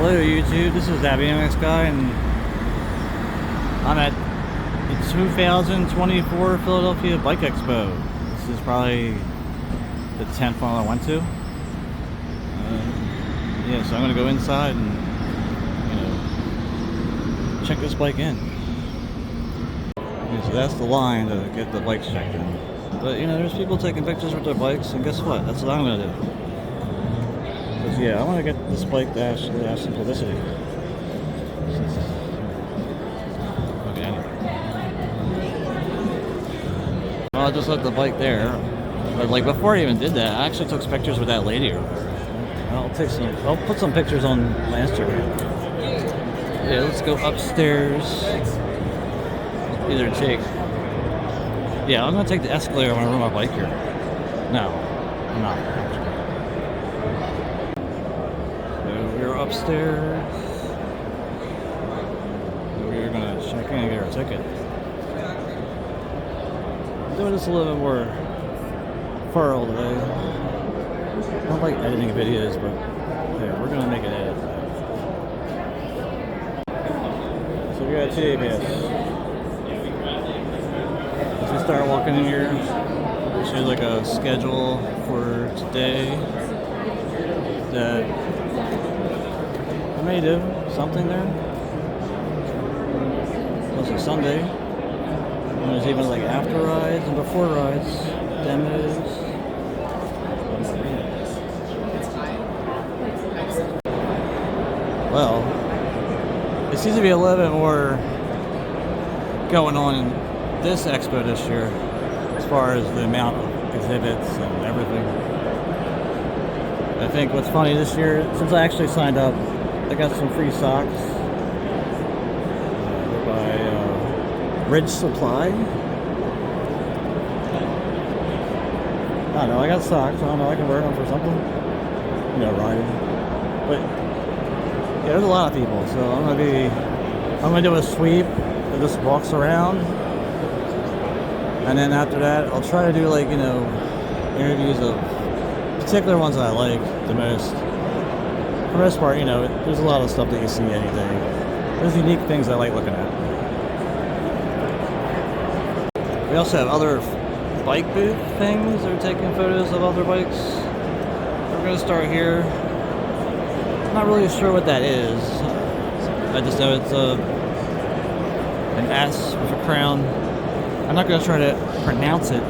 Hello YouTube, this is that BMX guy and I'm at the 2024 Philadelphia Bike Expo. This is probably the 10th one I went to. Yeah, so I'm gonna go inside and check this bike in. Okay, so that's the line to get the bikes checked in. But there's people taking pictures with their bikes, and guess what? That's what I'm gonna do. Because yeah, I want to get this bike to actually have some publicity. Okay, anyway. Well, I just left the bike there. But like before I even did that, I actually took pictures with that lady over there. I'll put some pictures on my Instagram. Yeah, let's go upstairs. Either take. Yeah, I'm gonna take the escalator when I run my bike here. No, I'm not. We're upstairs. We're gonna check in and get our ticket. I'm doing this a little bit more thorough today. I don't like editing videos, but yeah, we're gonna make it edit. So we got a TA pass. As we start walking in here, there's like a schedule for today that I may do something there. It's like Sunday. And there's even like after rides and before rides, demos. Well, it seems to be a little bit more going on in this expo this year as far as the amount of exhibits and everything. I think what's funny this year, since I actually signed up, I got some free socks by Ridge Supply. I don't know, I got socks. I don't know, I can wear them for something. Riding. But yeah, there's a lot of people, so I'm gonna do a sweep that just walks around. And then after that, I'll try to do interviews of particular ones that I like the most. For the most part, there's a lot of stuff that you see any day. There's unique things I like looking at. We also have other bike booth things. They're taking photos of other bikes. We're gonna start here. I'm not really sure what that is. I just know it's an S with a crown. I'm not going to try to pronounce it.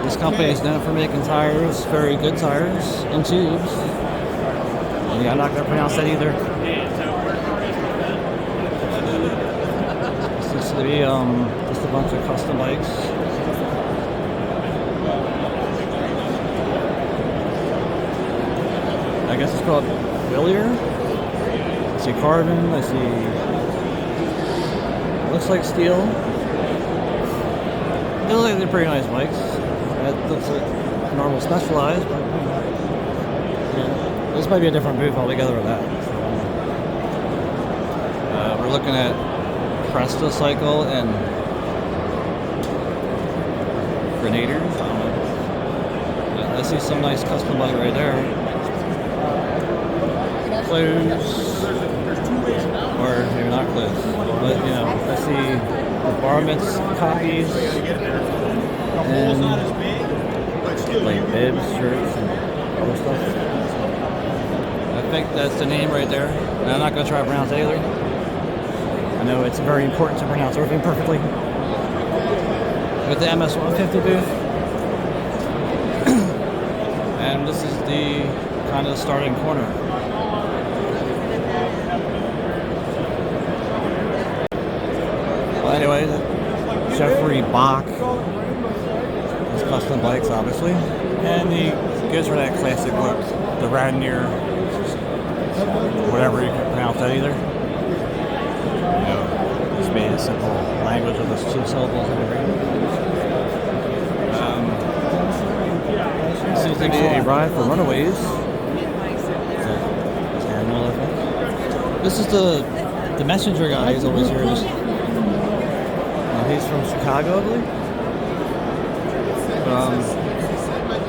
This company is known for making tires, very good tires, and tubes. And yeah, I'm not going to pronounce that either. This seems to be just a bunch of custom bikes. I guess it's called Willier. I see carbon, I see, looks like steel. They look like they're pretty nice bikes. That looks like normal Specialized, but this might be a different booth altogether with that. We're looking at Cresta Cycle and Grenadiers. I don't know. I see some nice custom bike right there. Clothes, or maybe not clothes, but I see the varmints copies and like bibs, shirts, and other stuff. I think that's the name right there, and I'm not going to try to pronounce it either. I know it's very important to pronounce everything perfectly. With the MS150 booth, and this is the kind of starting corner. Well, anyway, Jeffrey Bach, his custom bikes, obviously, and he goes for that classic look, the Radnir, whatever you can pronounce that either. He's made a simple language with those 2 syllables and everything. Seems to be a ride for runaways. This is the messenger guy. He's always here. He's from Chicago, I believe.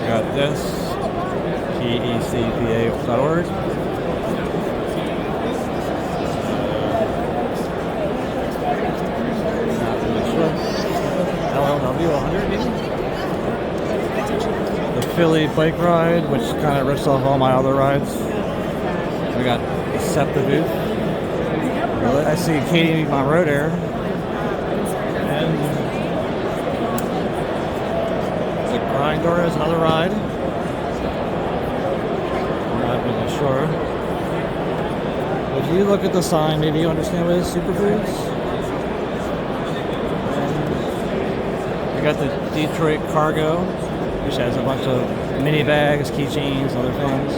Got this. PECPA.org. LLW 100 maybe? The Philly Bike Ride, which kind of rips off all my other rides. We got SEPTA booth. I see Kdenlive on Road Air. And the Grinder is another ride. I'm not really sure. If you look at the sign, maybe you understand what it is, Superfoods. We got the Detroit Cargo, which has a bunch of mini bags, keychains, other things.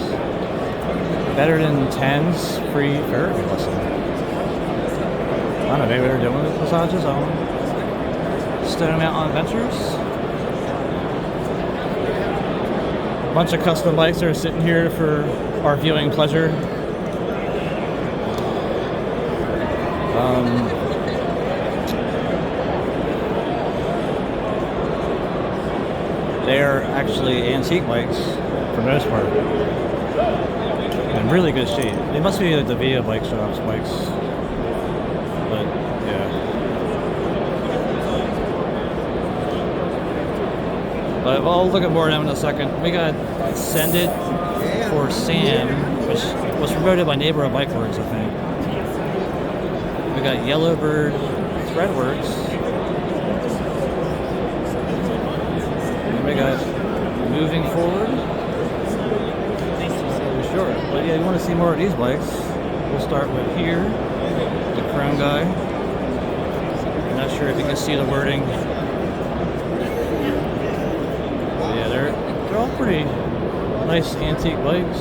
Better than 10's free therapy lesson. I don't know, maybe they're doing massages. I don't know. Stone Mountain Adventures. A bunch of custom bikes that are sitting here for our viewing pleasure. They're actually antique bikes for the most part. In really good shape. They must be the Via Bike Shop's bikes. But yeah. But I'll look at more of them in a second. We got Send It for Sam, which was promoted by Neighborhood Bike Works, I think. We got Yellowbird Threadworks. And we got Moving Forward. Sure. But yeah, you want to see more of these bikes. We'll start with here, the Chrome guy. I'm not sure if you can see the wording. But yeah, they're all pretty nice antique bikes.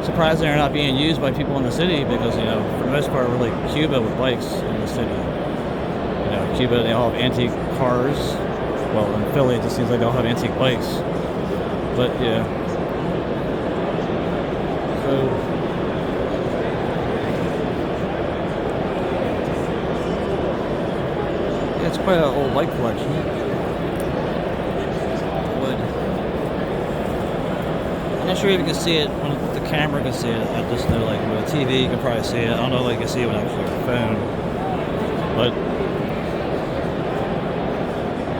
Surprised they're not being used by people in the city because, you know, for the most part, we're like Cuba with bikes in the city. You know, Cuba, they all have antique cars. Well, in Philly, it just seems like they all have antique bikes. But yeah. So yeah, it's quite an old bike collection. But I'm not sure if you can see it when the camera can see it. I just know, like, with a TV you can probably see it. I don't know if you can see it with actually a phone. But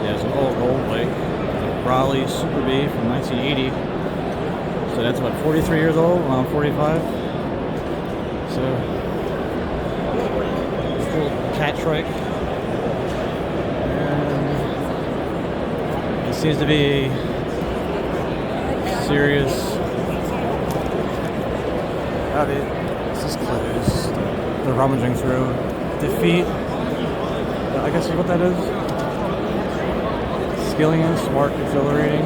yeah, it's an old bike. Raleigh Super B from 1980. So that's what, 43 years old? Well, I'm 45. So, cool cat trike. And it seems to be serious. Howdy. This is closed. They're rummaging through. Defeat. I guess what that is. Skillion, smart, exhilarating.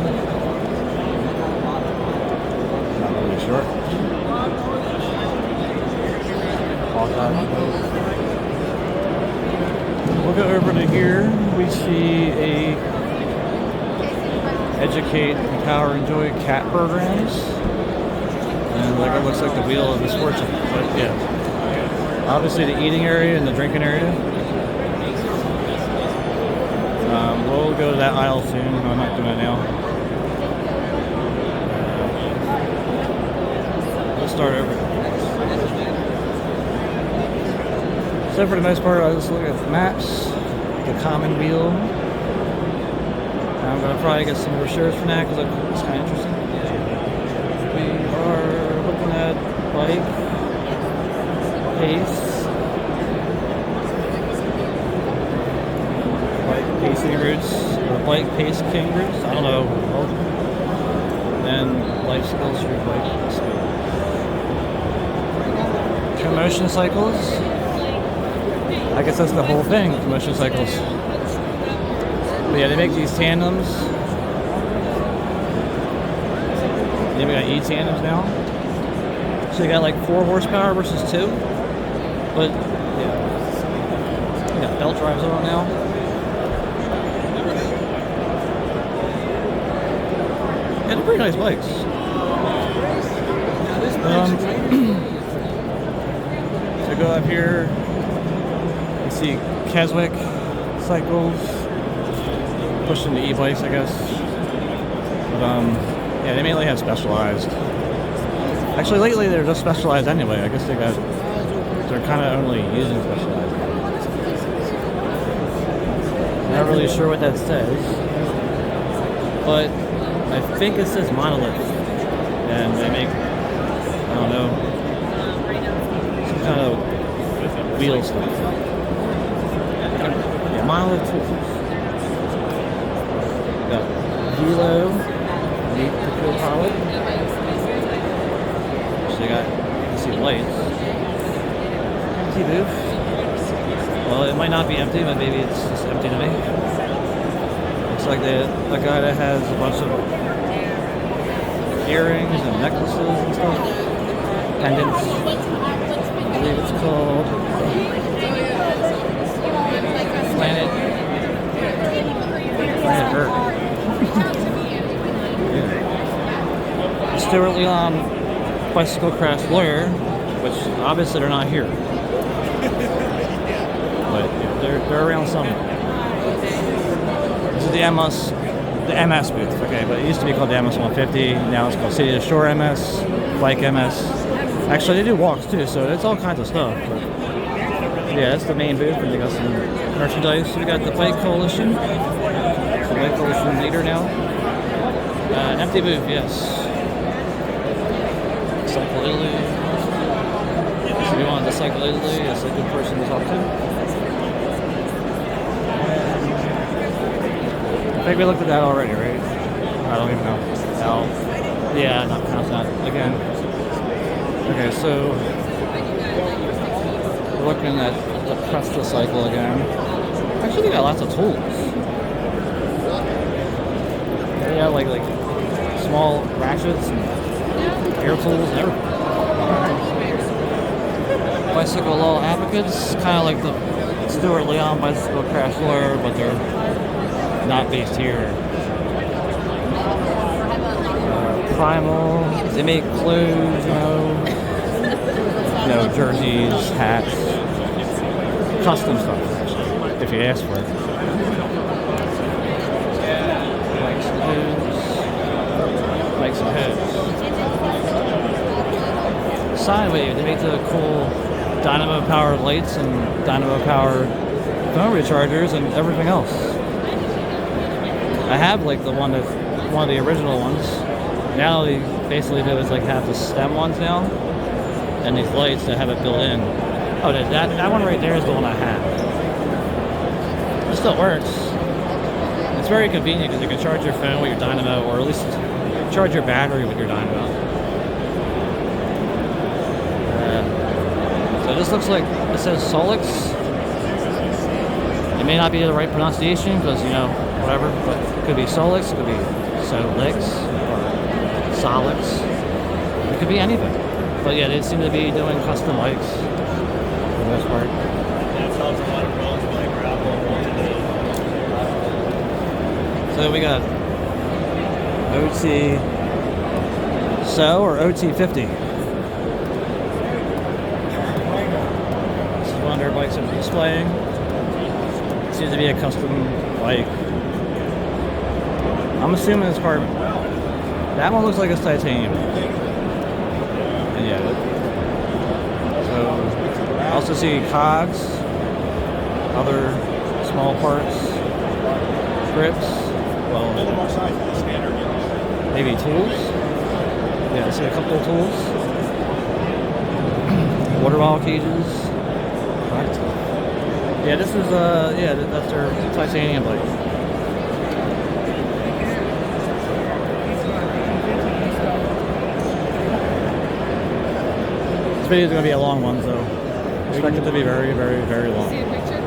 Not really sure. We'll go over to here. We see a educate, empower, enjoy cat programs. And like it looks like the wheel of misfortune. But yeah. Obviously the eating area and the drinking area. We'll go to that aisle soon. No, I'm not doing it now. We'll start over. So for the most part, I'll just look at the maps, the common wheel. I'm going to probably get some brochures for that because it's kind of interesting. We are looking at bike, pace, pacing routes, or bike pace king routes, I don't know. Then life skills for bike speed. Commotion cycles. I guess that's the whole thing, commotion cycles. But yeah, they make these tandems. Then we got E-tandems now. So you got like 4 horsepower versus 2. But yeah. You got belt drives on now. Yeah, they're pretty nice bikes. So go up here, you see Keswick cycles, pushing the e-bikes, I guess. But yeah, they mainly have specialized. Actually, lately they're just specialized anyway. I guess they're kind of only using specialized. Not really sure what that says, but I think it says monolith, and they make, I don't know, some kind of wheel stuff. Yeah, monolith tools. Got Velo, neat to cool palette. So you got, you can see lights. Empty booth. Well, it might not be empty, but maybe it's just empty to me. Looks like a guy that has a bunch of earrings and necklaces and stuff. Pendants. I believe it's called Planet Earth. Yeah. Stuart Leon Bicycle Crash Lawyer, which obviously they're not here. But yeah, they're around somewhere. This is the MS booth, okay, but it used to be called the MS 150, now it's called City to Shore MS, Bike MS. Actually, they do walks too, so it's all kinds of stuff. But yeah, that's the main booth, and they got some merchandise. We got the Bike Coalition, the Bike Coalition leader now. Empty booth, yes. Cycle Italy. So you want to Cycle Italy, that's a good person to talk to. I think we looked at that already, right? I don't even know. Al. Yeah, not pronounced that again. Okay, so we're looking at the Presta cycle again. Actually, they got lots of tools. They got like small ratchets and air tools and everything. Bicycle Law Advocates, kind of like the Stuart Leon Bicycle Crash Lawyer, but they're not based here. Primal, they make clothes, jerseys, hats, custom stuff, actually, if you ask for it. Bikes and hoods. Sidewave, they make the cool dynamo powered lights and dynamo powered phone rechargers and everything else. I have like one of the original ones. Now they basically do is like have the stem ones now, and these lights that have it built in. Oh, that one right there is the one I have. It still works. It's very convenient because you can charge your phone with your dynamo, or at least charge your battery with your dynamo. So this looks like, it says Solix. It may not be the right pronunciation because, whatever, but it could be Solix, it could be Solix, or Solix. It could be anything. But yeah, they seem to be doing custom bikes for the most part. So we got OT So or OT50. This is one of their bikes that they're displaying. It seems to be a custom bike. I'm assuming it's carbon. That one looks like it's titanium. And yeah. So I also see cogs, other small parts, grips, well, maybe tools. Yeah, I see a couple of tools. Water bottle cages. Right. Yeah, this is that's their titanium bike. This video is going to be a long one, so expect it to be very, very, very long. See a picture?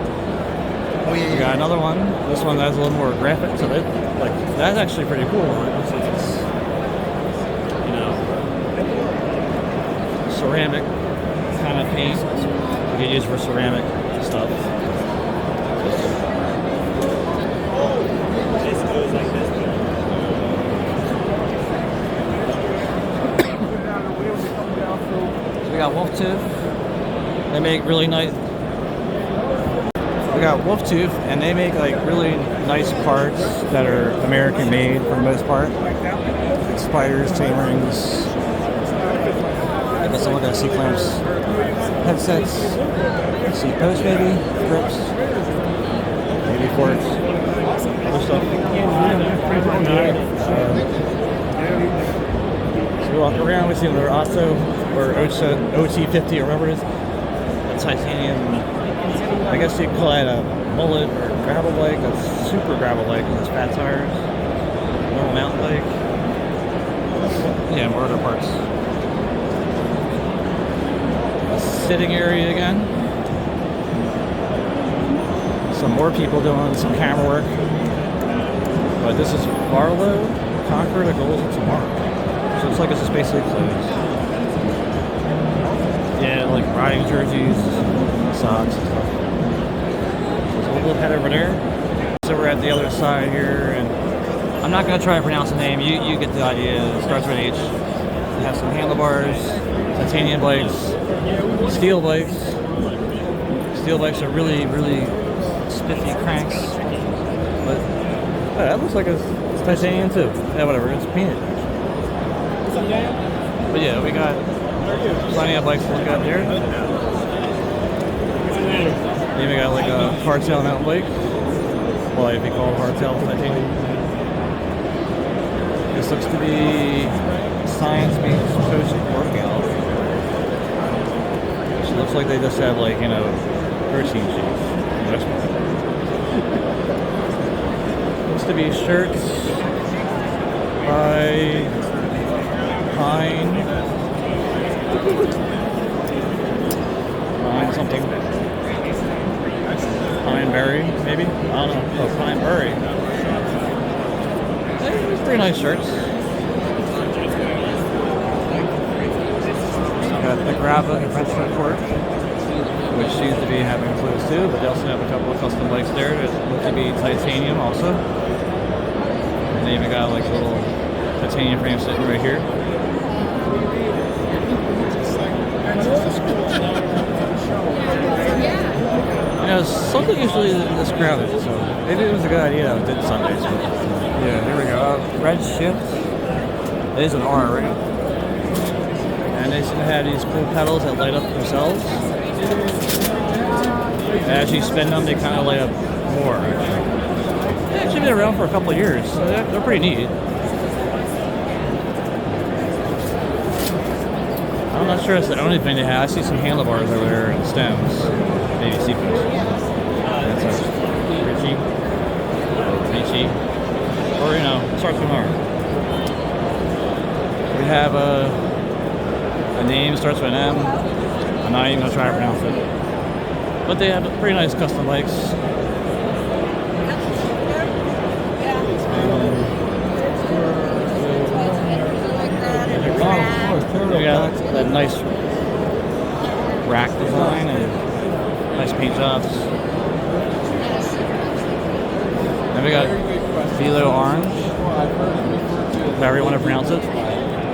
Oh yeah. We got another one. This one has a little more graphic to it. Like that's actually pretty cool. It looks like it's, ceramic kind of paint. You can use for ceramic stuff. We got Wolf Tooth. They make really nice. We got Wolf Tooth, and they make like really nice parts that are American made for the most part. Like spiders, chain rings. I guess I'm looking at seat clamps, headsets, seat posts maybe, grips, maybe forks, other stuff. So we walk around, we see their Otto or OT50 or whatever it is. A titanium, I guess you could call it a mullet or gravel bike, a super gravel bike with its fat tires, normal mountain bike. Yeah, more other parts. Sitting area again. Some more people doing some camera work. But this is Barlow, Conquer the Goals of Tomorrow. So it's like it's just basically clothes. Yeah, like riding jerseys, socks and stuff. So we'll head over there. So we're at the other side here, and I'm not going to try to pronounce the name. You get the idea. It starts with H. They have some handlebars, titanium bikes, steel bikes. Steel bikes are really, really spiffy cranks. But that looks like it's titanium too. Yeah, whatever. It's painted. But yeah, we got plenty of bikes to look at there. Then we got like a hardtail mountain bike. Well, it'd be called hardtail titanium. This looks to be Science Meets Coast Workout. So it looks like they just have like, you know, protein shakes. Looks to be shirts by Pine something. Pineberry, maybe? I don't know. Oh, Pineberry. They're pretty nice shirts. Got the Grava and French Court, which seems to be having clothes too, but they also have a couple of custom bikes there that look to be titanium also. And they even got like a little titanium frame sitting right here. You know, something usually this crowded, so maybe it was a good idea that I did Sundays. Yeah, here we go. Red shift. It is an R, right? And they seem to have these cool pedals that light up themselves. And as you spin them, they kind of light up more. They've actually been around for a couple of years, so they're pretty neat. I'm not sure it's the only thing they have. I see some handlebars over there and stems. Maybe sequence. That's pretty cheap. Pretty cheap. Or, you know, it starts with an R. We have a name, starts with an M. I'm not even going to try to pronounce it. But they have pretty nice custom bikes. We got that nice rack design and nice paint jobs. Then we got Philly Orange, however you want to pronounce it.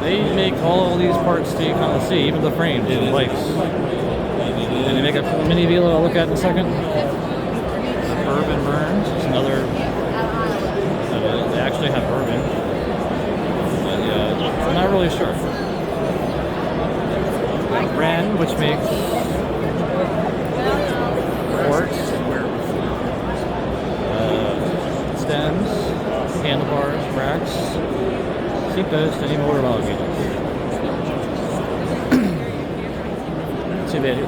They make all these parts that you kind of see, even the frames of the bikes. And they make a mini Velo I'll look at in a second. Bourbon Burns, it's another. They actually have bourbon. But yeah, I'm not really sure. Ren, which makes forks, stems, handlebars, racks, seat posts, and even motor valve units. Too bad.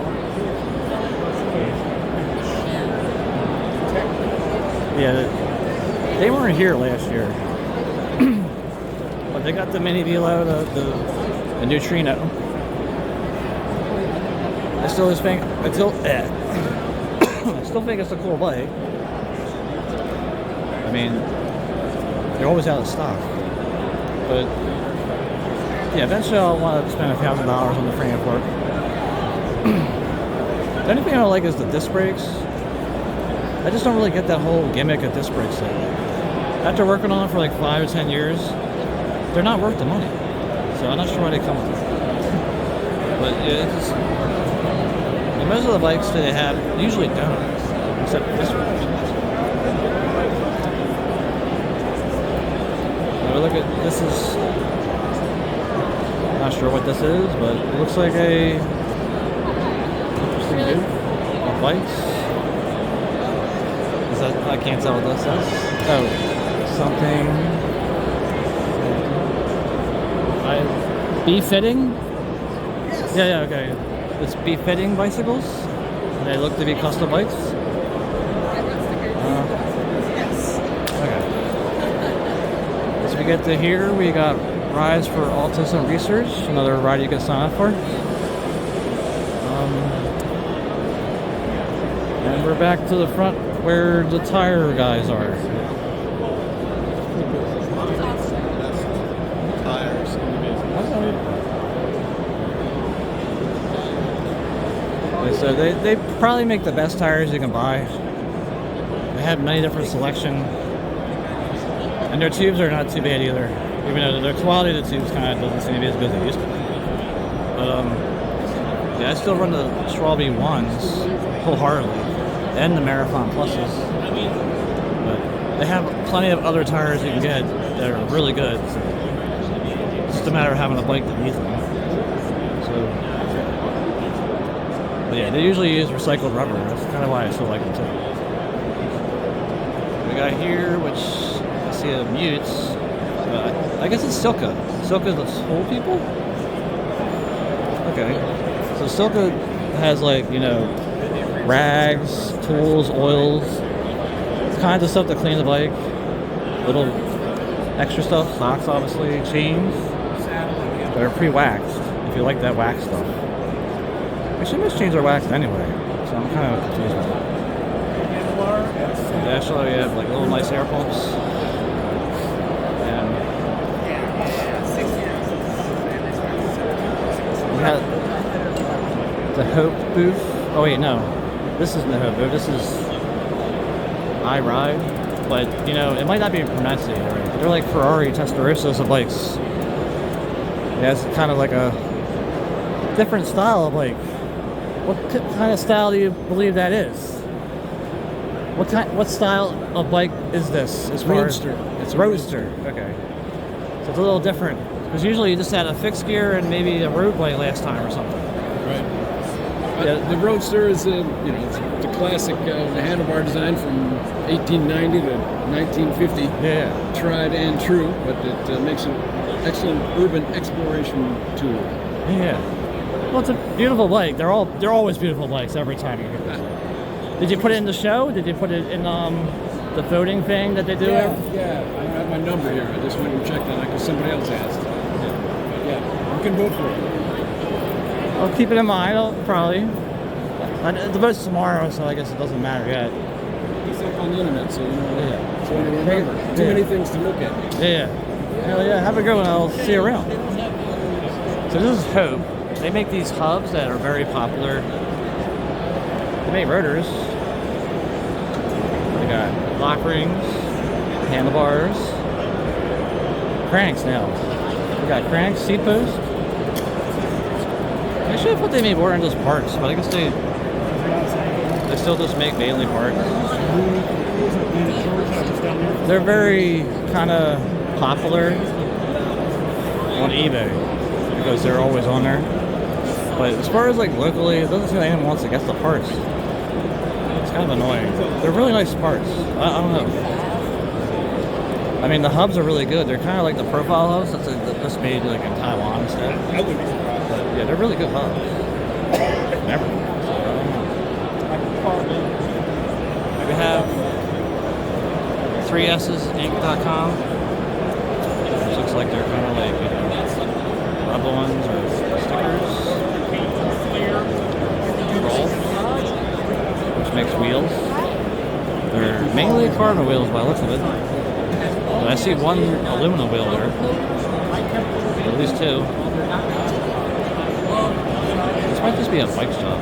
Yeah, they weren't here last year, but they got the mini Velo, the Neutrino. I still think it's a cool bike. I mean, they're always out of stock. But yeah, eventually I'll want to spend $1,000 on the frame fork. The only thing I don't like is the disc brakes. I just don't really get that whole gimmick of disc brakes lately. After working on it for like 5 or 10 years, they're not worth the money. So I'm not sure why they come with it. But yeah, it's just, most of the bikes that they have usually don't, except this one. look at this is not sure what this is, but it looks like a interesting dude of bikes. Is that I can't tell what this is. Oh, something. Befitting? Yes. Yeah, okay. It's befitting bicycles. They look to be custom bikes. Yes. Okay. So we get to here, we got Rides for Autism Research, another ride you can sign up for. And we're back to the front where the tire guys are. Tires. So they probably make the best tires you can buy. They have many different selection. And their tubes are not too bad either. Even though the quality of the tubes kind of doesn't seem to be as good as it used to be. But yeah, I still run the Strawberry ones wholeheartedly. And the Marathon Pluses. But they have plenty of other tires you can get that are really good. So it's just a matter of having a bike that needs them. So, but yeah, they usually use recycled rubber. That's kind of why I still like them too. We got here, which I see a Mutes. I guess it's Silka. Silka the Soul People? Okay. So Silka has like, you know, rags, tools, oils, kinds of stuff to clean the bike. Little extra stuff, socks obviously, chains that are pre-waxed, if you like that wax stuff. Actually, most chains are waxed anyway, so I'm kind of confused with that. Actually, you have like little nice air pumps. And we have the Hope booth. Oh wait, no. This isn't the Hope booth. This is I Ride. But, you know, it might not be pronunciated right. They're like Ferrari Testarossas of bikes. Yeah, it's kind of like a different style of bike. What kind of style do you believe that is? What style of bike is this? It's roadster. It's roadster. Okay. So it's a little different. Because usually you just had a fixed gear and maybe a road bike last time or something. Right. The Roadster is it's the classic, the handlebar design from 1890 to 1950. Yeah. Tried and true, but it makes an excellent urban exploration tool. Yeah. Well, it's a beautiful bike. They're always beautiful bikes every time you get them. Did you put it in the show? Did you put it in the voting thing that they do? Yeah. I don't have my number here. I just went and checked on it because somebody else asked. Yeah. You can vote for it. I'll keep it in mind. I'll probably. The vote's tomorrow, so I guess it doesn't matter yet. It's up on the internet, so Yeah. So remember, too many things to look at. Yeah. Hell yeah. Have a good one. I'll see you around. So this is Hope. They make these hubs that are very popular. They make rotors. They got lock rings, handlebars, cranks now. We got cranks, seat posts. I should have thought they made more than just parts, but I guess they still just make mainly parts. They're very kind of popular on eBay because they're always on there. But as far as like locally, it doesn't seem like anyone wants to get the parts. It's kind of annoying. They're really nice parts. I don't know. I mean, the hubs are really good. They're kind of like the profile hubs that's just made like in Taiwan instead. But yeah, they're really good hubs. Never. We have 3ssinc.com. Which looks like they're kind of like, you know, rubber ones or stickers. Roll, which makes wheels. They're mainly carbon wheels by the looks of it. But I see one aluminum wheel there. At least two. This might just be a bike shop. I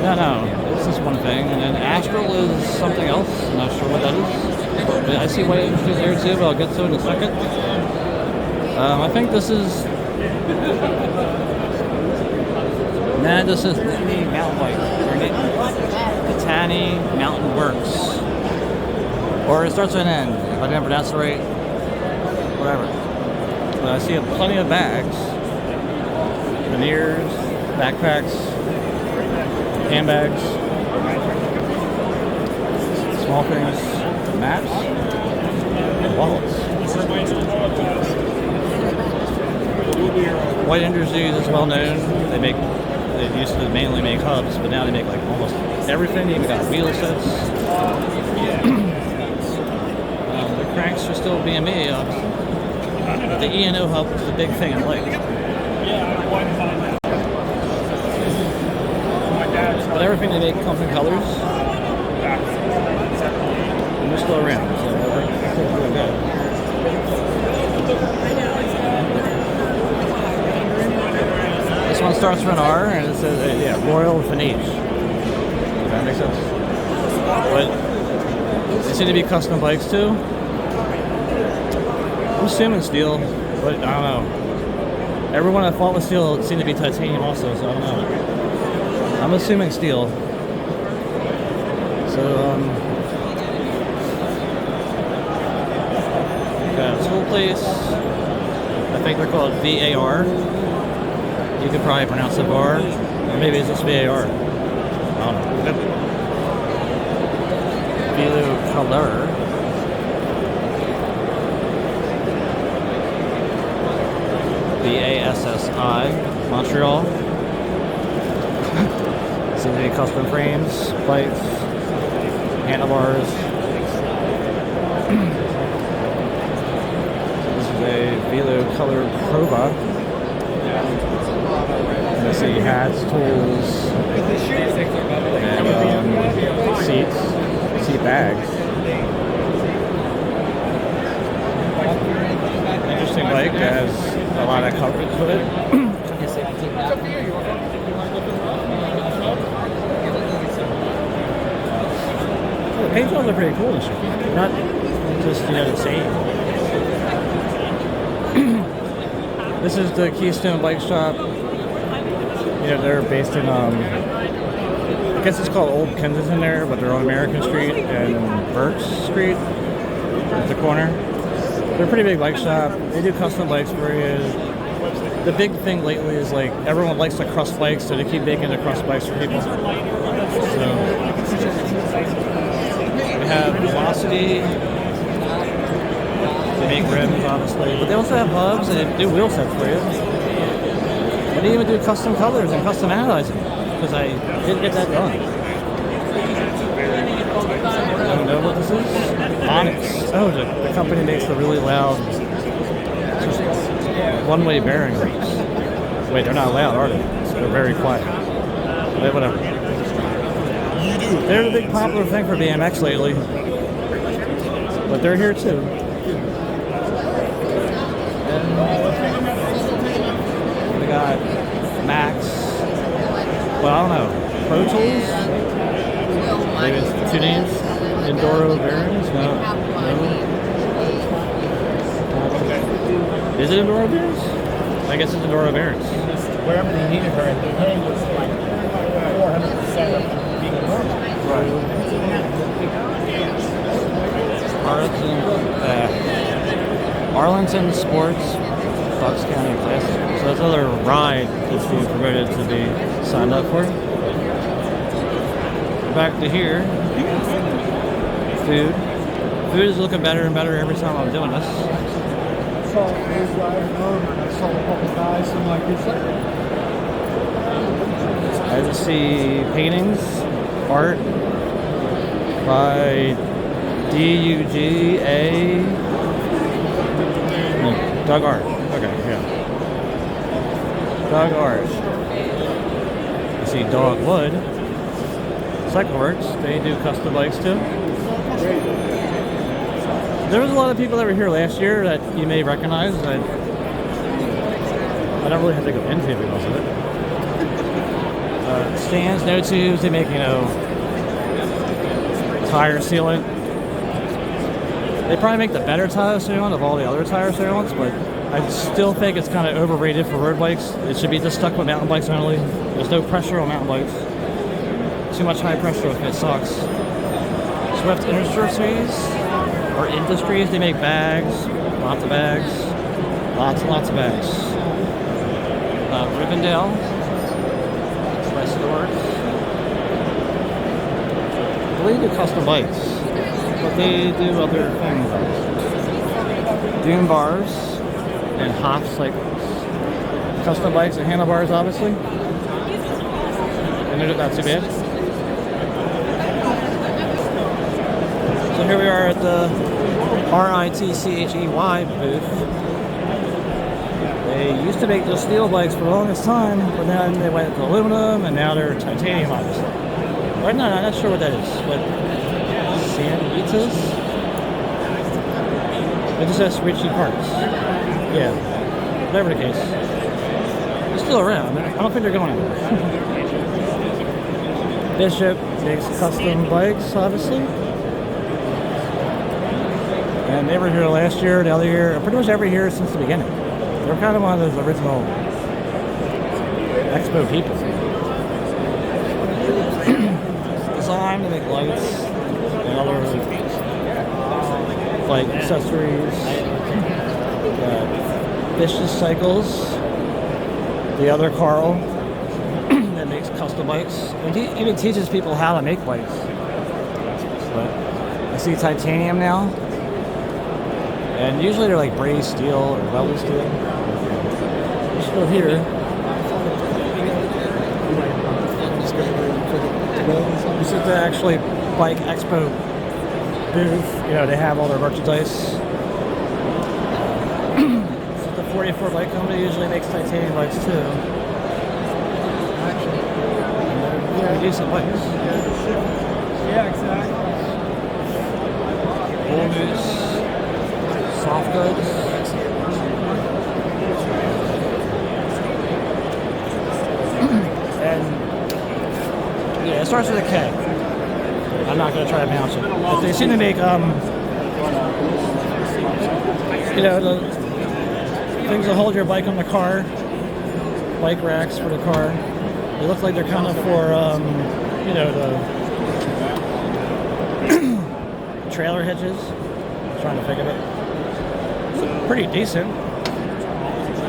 don't know. No, this is one thing. And then Astral is something else. I'm not sure what that is. But I see white industries here too, but I'll get to it in a second. I think this is... Nah, this is Nittany Mountain Bike. Or Kdenlive Mountain Works. Or it starts with an N, if I didn't pronounce it right. whatever. But I see plenty of bags, veneers, backpacks, handbags, small things, maps, and wallets. White Industries is well known. They used to mainly make hubs, but now they make like almost everything. They even got wheel sets. The cranks are still being made. But the E&O hub was the big thing I liked. But everything they make comes in colors. And they're still around, so they're still doing good. This one starts with an R and it says, Royal with an H. Does that make sense? But they seem to be custom bikes too. I'm assuming steel, but I don't know. Everyone I thought was steel seemed to be titanium also, so I don't know. I'm assuming steel. So, got a tool place. I think they're called VAR. You could probably pronounce it VAR, or maybe it's just VAR. I don't know. Blue color. VASSI, Montreal. Seems to be custom frames, bikes, handlebars. This is a Velo Color Prova. I see hats, tools, and seats, seat bags. Interesting bike that has a lot of coverage with it. The paint jobs are pretty cool this year. Not just, the same. This is the Keystone Bike Shop. They're based in, I guess it's called Old Kensington there, but they're on American Street and Burke Street at the corner. They're a pretty big bike shop. They do custom bikes for you. The big thing lately is like everyone likes to crust bikes, so they keep making the crust bikes for people. So we have Velocity. They make rims, obviously, but they also have hubs and they do wheel sets for you. And they even do custom colors and custom analyzing, because I did get that done. I don't know what this is. Onyx. Oh, the company makes the really loud one-way bearing rings. Wait, they're not loud, are they? They're very quiet. But whatever. They're the big popular thing for BMX lately. But they're here too. We got Max. Well, I don't know. Pro Tools? Maybe it's two names. Enduro bearings? No. Is it Enduro bearings? I guess it's Enduro bearings. Wherever they needed her, the head was like 400% of being normal. Right. Arlington Sports, Bucks County Classic. So that's another ride that's being promoted to be signed up for. Back to here. Food. Food is looking better and better every time I'm doing this. So I was driving over and I saw a couple guys and like it's I just see paintings, art by D-U-G-A. No, Doug Art. Okay, yeah. Doug Art. I see Dogwood. Cycleworks, they do custom bikes too. There was a lot of people that were here last year that you may recognize. I don't really have to go into because of it. Stands, no tubes, they make, tire sealant. They probably make the better tire sealant of all the other tire sealants, but I still think it's kind of overrated for road bikes. It should be just stuck with mountain bikes only. There's no pressure on mountain bikes. Too much high pressure if it sucks. Swift Industries. or Industries. They make bags, lots of bags, lots and lots of bags. Rivendell, West of the Works. I believe they do custom bikes, but they do other things. Dune bars and Hoff cycles. Custom bikes and handlebars, obviously. And they're not too bad. So here we are at the RITCHEY booth. They used to make the steel bikes for the longest time, but then they went to aluminum, and now they're titanium, obviously. Right now, I'm not sure what that is, but Sanitas? It just says Richie Parts. Yeah, whatever the case. They're still around. I don't think they're going anywhere. Bishop makes custom bikes, obviously. And they were here last year, the other year, pretty much every year since the beginning. They're kind of one of those original Expo people. Design to make lights and other like accessories. Vicious Cycles, the other Carl that makes custom bikes. And he even teaches people how to make bikes. But I see titanium now. And usually they're like brazed steel or welded steel. We're still here. This is the actually Bike Expo booth. You know, they have all their merchandise. This is the 44 bike company, usually makes titanium bikes too. And they're very decent bikes. Yeah, exactly. Bull Moose, soft goods. And yeah, it starts with a K. I'm not going to try to pronounce it. But they seem to make, you know, the things that hold your bike on the car, bike racks for the car. They look like they're kind of for, you know, the trailer hitches. I'm trying to think of it. It's pretty decent.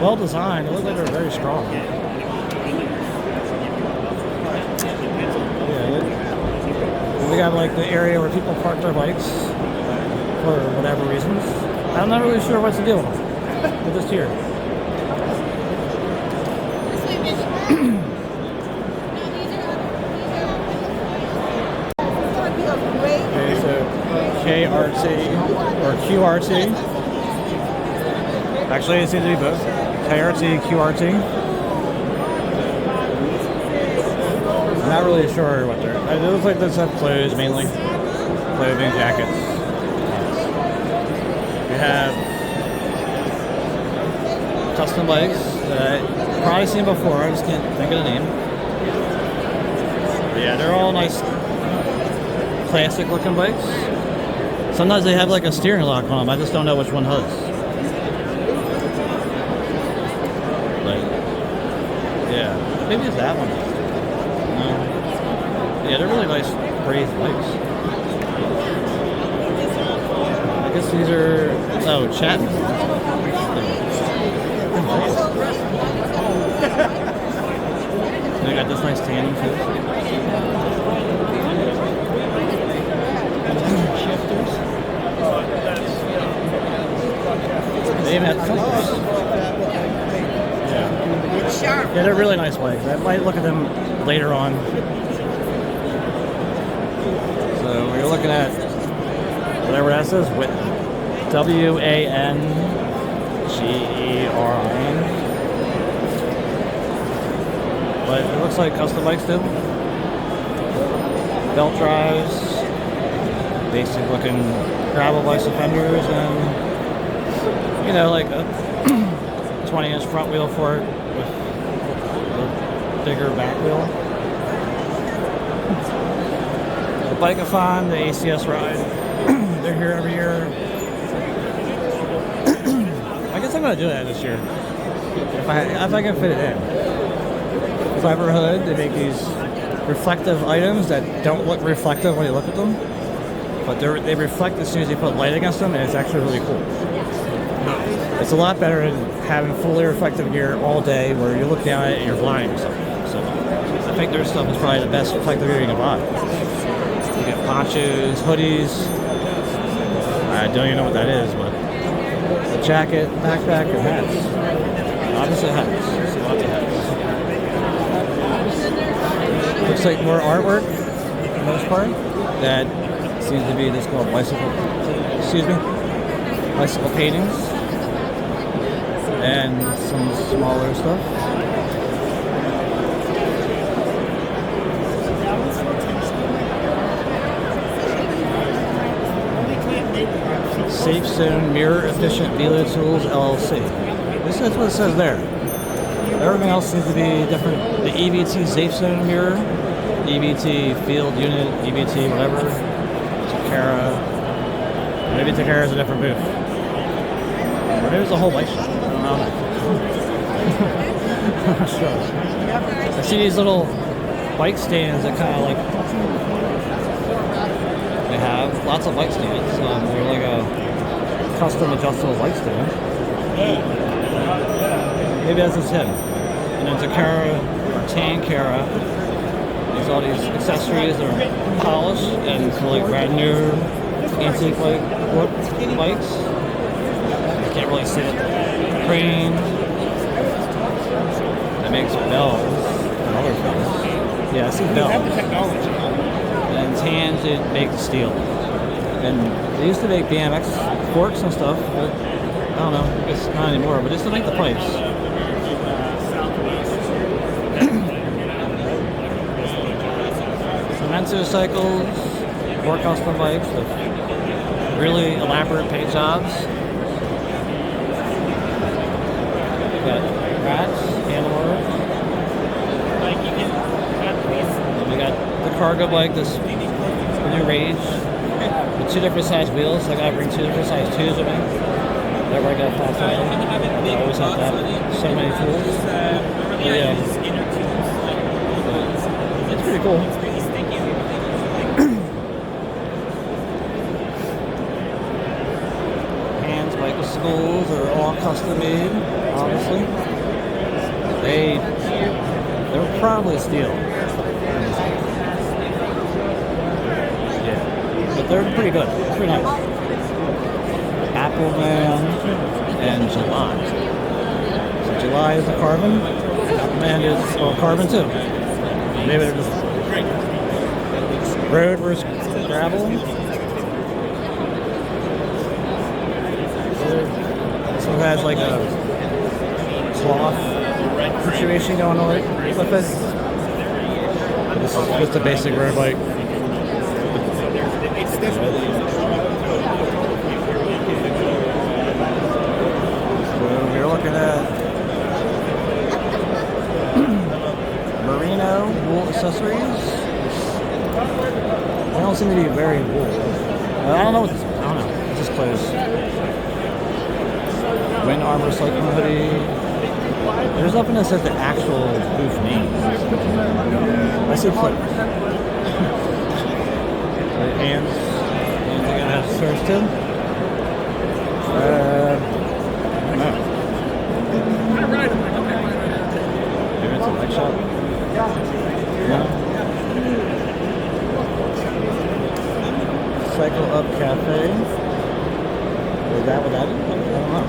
Well designed. It looks like they're very strong. We got like the area where people park their bikes for whatever reasons. I'm not really sure what's the deal with them. They're just here. Okay, so KRT or QRT. Actually, it seems to be both. KRT, QRT. I'm not really sure what they're. It looks like they have clothes mainly. Clothing, jackets. We have custom bikes that I've probably seen before. I just can't think of the name. But yeah, they're all nice, classic looking bikes. Sometimes they have like a steering lock on them. I just don't know which one does. But yeah, maybe it's that one. Yeah, they're really nice brazed bikes. I guess these are, oh, Chapman. They got this nice tanning too. Shifters. They even have filters. Yeah. Yeah, they're really nice bikes. I might look at them later on. So we're looking at whatever that says, WANGERIN. But it looks like custom bikes too. Belt drives, basic looking gravel bike fenders, and you know, like a 20-inch front wheel for it with a bigger back wheel. Bike-a-thon, the ACS ride. They're here every year. I guess I'm gonna do that this year if I can fit it in. Clever Hood. They make these reflective items that don't look reflective when you look at them. but they reflect as soon as you put light against them, and it's actually really cool. It's a lot better than having fully reflective gear all day where you look down at it and you're blind or something. So I think their stuff is probably the best reflective gear you can buy. You get ponchos, hoodies. I don't even know what that is, but a jacket, backpack, and hats. Obviously hats. So lots of hats. Looks like more artwork for the most part. That seems to be this called bicycle paintings. And some smaller stuff. Safe Zone Mirror Efficient Velo Tools LLC. This is what it says there. Everything else seems to be different. The EBT Safe Zone Mirror, EBT Field Unit, EBT whatever, Takara. Maybe Takara is a different booth. Or maybe it's a whole bike shop. I don't know. I'm not sure. I see these little bike stands that kind of like, they have lots of bike stands. They're like a custom adjustable bike stand. Maybe that's just him. And then Takara or Tankara. There's all these accessories that are polished and for like brand new antique bikes. I can't really see it. Crane that makes bells and other things. Yeah, I see bells. And Tangent makes steel. And they used to make BMX forks and stuff, but I don't know, I guess not anymore, but just to make the pipes. Cemento cycles, more custom bikes with really elaborate paint jobs. We got rats, handlebars. We got the cargo bike, this new Rage, with 2 different size wheels. So I gotta bring 2 different size 2s with me. Whenever I got fast riding, I always have to have so many tools. But yeah, it's pretty cool. Hands Bike Schools are all custom made, obviously. They're probably steel. Yeah, but they're pretty good. It's pretty nice. Appleman and July. So July is the carbon. Appleman is carbon too. Maybe they're just road versus gravel. This one has like a cloth situation going on with it. This is just a basic road bike. So we're looking at merino wool accessories. They don't seem to be very wool. I don't know what this is. I don't know. It's just clothes. Wind armor cycling hoodie. There's nothing that says the actual booth name. I see clips. Hands again has search too. I don't know. Maybe it's a bike shop. No. Cycle Up Cafe. Is that what that is? I don't know.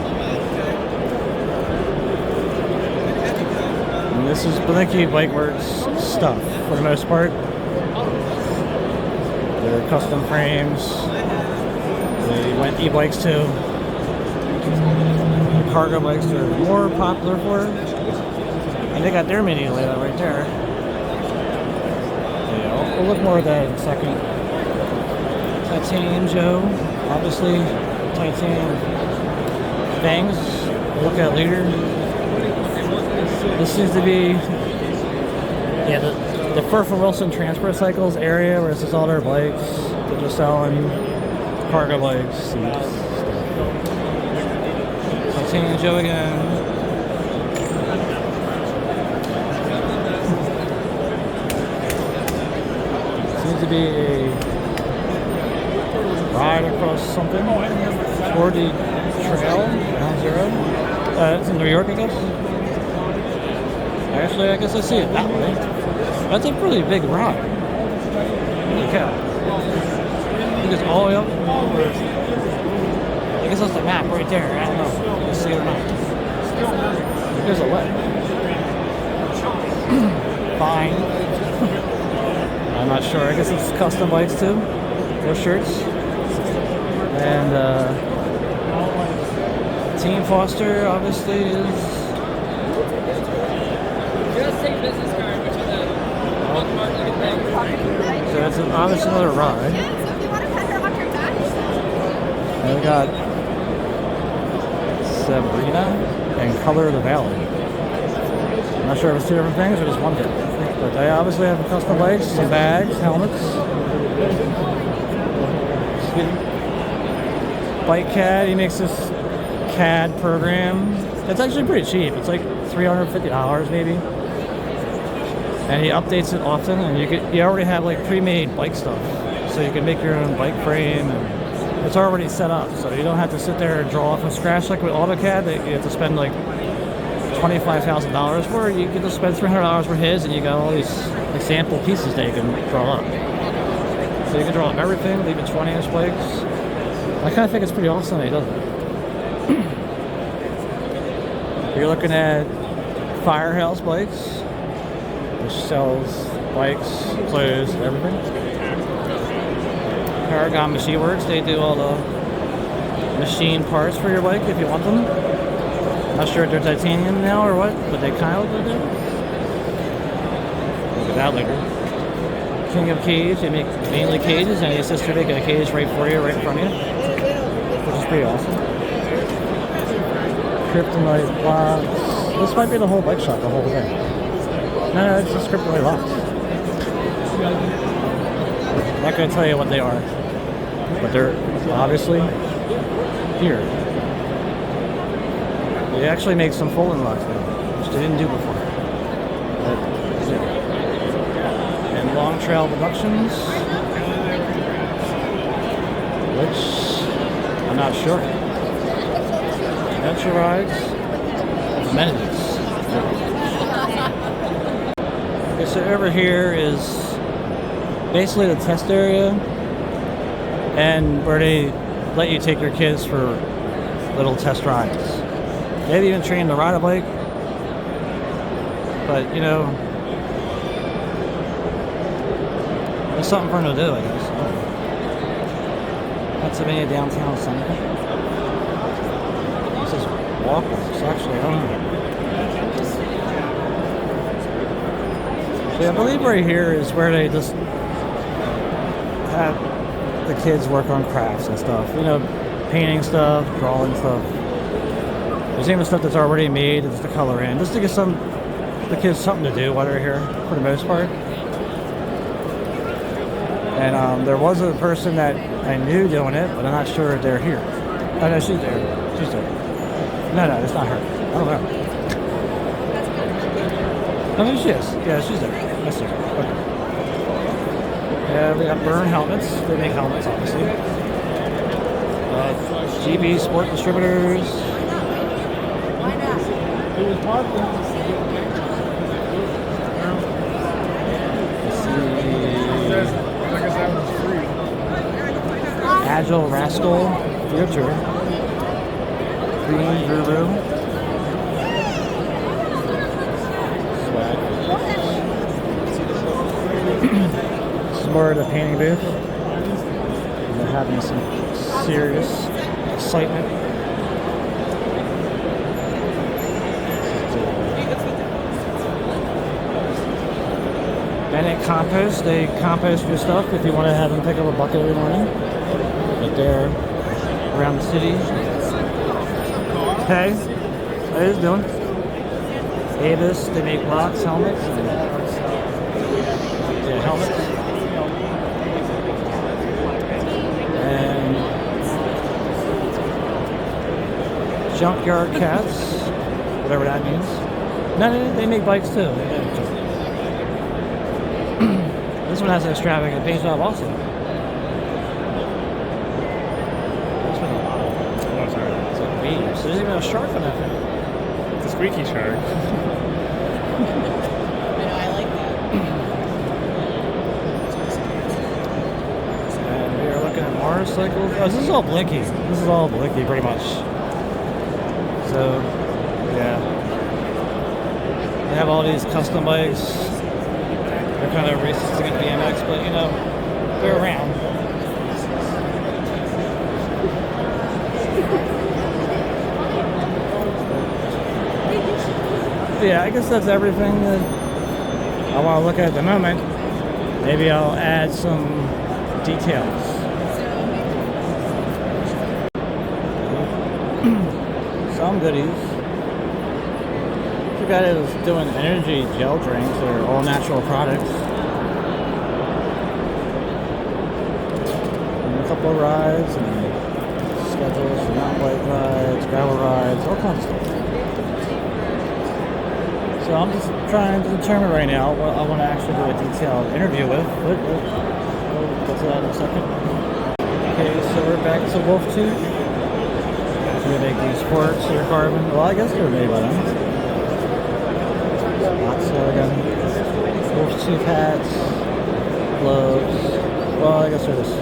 And this is Blinky Bike Works stuff for the most part. They're custom frames. They went e-bikes too. Cargo bikes are more popular for. And they got their mini layout right there. Yeah, we'll look more at that in a second. Titanium Joe, obviously. Titanium Bangs. We'll look at later. This seems to be, yeah, the Furford Wilson Transport Cycles area where this is all their bikes. They're just selling cargo bikes, seats, stuff. Titanium Joe again. Seems to be a ride across something toward the trail, Ground Zero. It's in New York, I guess. Actually, I guess I see it that way. That's a pretty big ride. Holy cow. It goes all the way up over. I guess that's the map right there. I don't know if you can see it or not. There's a way. Fine. I'm not sure. I guess it's custom bikes too. Those shirts. And Team Foster obviously is. Just take business card, which is So it's obviously another ride. And we got Sabrina and Color of the Valley. I'm not sure if it's two different things or just one thing. But they obviously have custom bikes, some bags, helmets. Bike CAD, he makes this CAD program. It's actually pretty cheap. It's like $350 maybe. And he updates it often, and you already have like pre-made bike stuff. So you can make your own bike frame, and it's already set up. So you don't have to sit there and draw from scratch like with AutoCAD that you have to spend like $25,000 for. You get to spend $300 for his, and you got all these like sample pieces that you can draw up. So you can draw up everything, leave it 20-inch bikes. I kind of think it's pretty awesome that he does it. You're looking at Firehouse Bikes, which sells bikes, clothes, everything. Paragon Machine Works, they do all the machine parts for your bike if you want them. Not sure if they're titanium now or what, but they kind of look like that. Look at that later. King of Cage, they make mainly cages, and your sister making a cage right for you, right in front of you, which is pretty awesome. Kryptonite locks. This might be the whole bike shop, the whole thing. No, it's just Kryptonite locks. I'm not going to tell you what they are, but they're obviously here. They actually make some folding locks now, which they didn't do before. But, yeah. And Long Trail Productions, which I'm not sure. Adventure rides, amenities. Okay, so over here is basically the test area, and where they let you take your kids for little test rides. Maybe even train to ride a bike, but you know, there's something for them to do, I guess. Pennsylvania Downtown Center. This is walkways, actually, I don't know. So I believe right here is where they just have the kids work on crafts and stuff. You know, painting stuff, drawing stuff. There's even stuff that's already made just to color in, just to give the kids something to do while they're here, for the most part. And there was a person that I knew doing it, but I'm not sure if they're here. Oh no, she's there. She's there. No, it's not her. I don't know. Oh, maybe she is. Yeah, she's there. I see her. Okay. Yeah, we got Burn helmets. They make helmets, obviously. GB Sport Distributors. Agile Rascal Future. Green Guru. This is more of the painting booth. They're having some serious excitement. Bennett Compost, they compost your stuff if you want to have them pick up a bucket every morning. Right there, around the city. Hey, how you doing? Avis, they make locks, helmets, and helmets. And Junkyard Cats, whatever that means. No, they make bikes too. This one has an extravagant paint job also. there's even a shark on that thing. It's a squeaky shark. I know, I like that. And we are looking at motorcycles. Oh, this is all blinky. This is all blinky, pretty much. So, yeah. They have all these custom bikes. They're kind of racist to get BMX, but you know, they're around. Yeah, I guess that's everything that I want to look at the moment. Maybe I'll add some details. Some goodies. The guy that was doing energy gel drinks or all natural products. And a couple of rides and schedules for mountain bike rides, gravel rides, all kinds of stuff. So I'm just trying to determine right now what I want to actually do a detailed interview with. We'll get to that in a second. Okay, so we're back to Wolf Tooth. They make these forks that are carbon. Well, I guess they're made by them. Again, Wolf Tooth hats, gloves. Well, I guess they're just.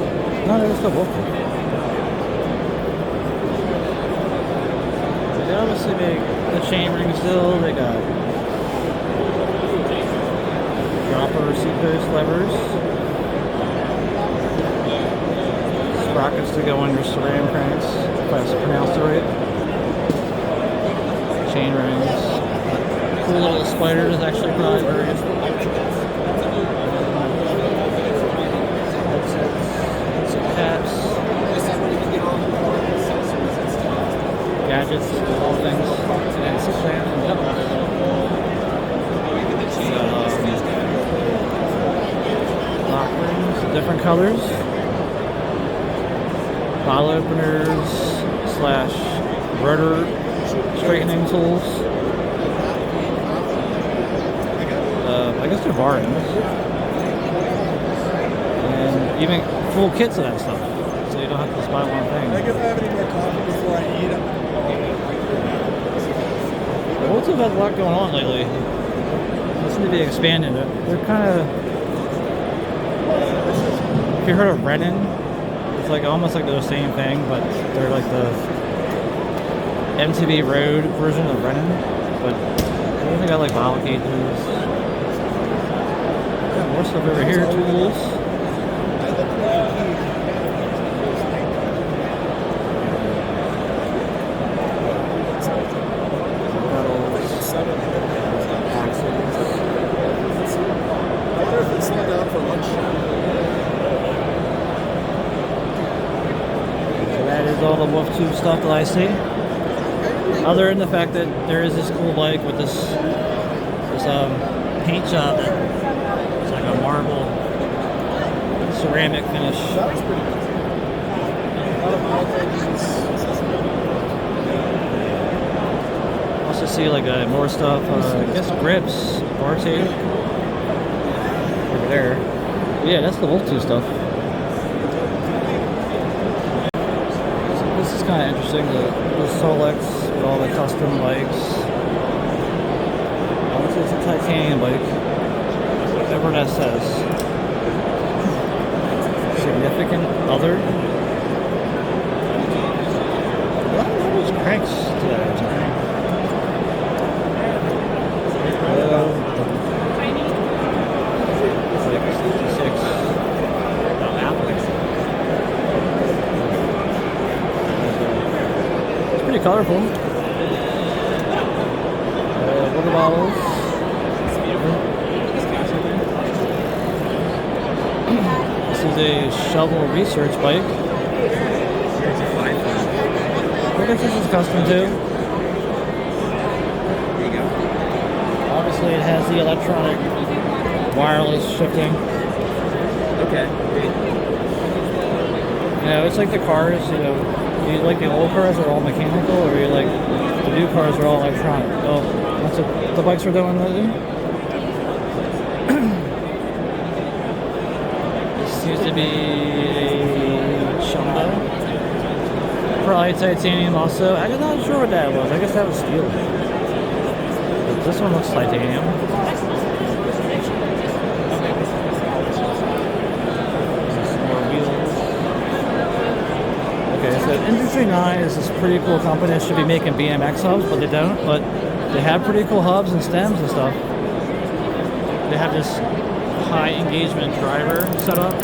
No, they're still Wolf Tooth. They obviously make the chain ring still. They got dropper seat post levers, sprockets to go under ceramic cranks, if I pronounced it right, chain rings, cool little spiders, actually probably very useful. Some caps, gadgets, all things, and some fan and lock rings, different colors, bottle openers slash rotor straightening tools. I guess they're bar ends. And even full kits of that stuff, so you don't have to just buy one thing. I guess I have any more coffee before I eat it. Wolf Tooth has a lot going on lately. They seem to be expanding it. They're kind of. If you heard of Renin, it's like almost like they're the same thing, but they're like the MTB Road version of Renin. But they got like bottle cages. Got more stuff over here, tools. All the Wolf Tooth stuff that I see. Other than the fact that there is this cool bike with this paint job that it's like a marble ceramic finish. That was pretty good. A lot of Also see like more stuff. I guess grips, bar tape over there. Yeah, that's the Wolf Tooth stuff. This is kind of interesting, the Solex with all the custom bikes. Obviously it's a titanium bike, whatever that says. Significant other. What are those cranks to that? It's like 66. Pretty colorful. Water bottles. This is a shovel research bike. I guess this is custom too. Obviously it has the electronic wireless shifting. Okay. You know, it's like the cars, you know. Do you like the old cars are all mechanical, or you like the new cars are all electronic? Oh, that's what the bikes are doing lately. This seems to be a Shunda. probably titanium also. I'm not sure what that was. I guess that was steel. But this one looks titanium. Some more wheels. Okay, so Industry 9 is this pretty cool company that should be making BMX hubs, but they don't. But they have pretty cool hubs and stems and stuff. They have this high engagement driver set up.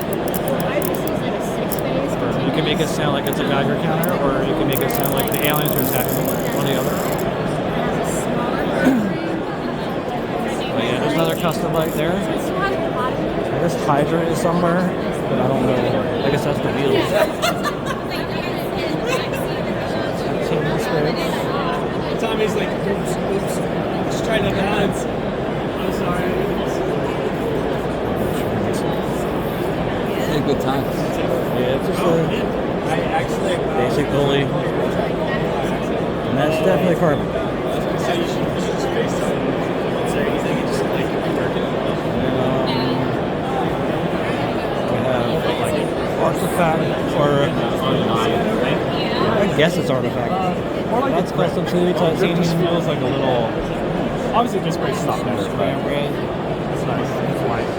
You can make it sound like it's a Geiger counter, or you can make it sound like the aliens are attacking one or the other. But yeah, there's another custom bike there. I guess Hydra is somewhere, but I don't know. I guess that's the wheels. Tommy's like, oops, oops. Just trying not to dance. I'm sorry. Hey, good times. Yeah, it's just a I actually, basic goalie. And that's definitely carbon. so you should just face it. Is there anything you just like working? We have like artifact, or I guess it's artifact. That's custom too. Titanium. Just feels like a little. Obviously, just great stuff. That's Red. It's nice. It's white.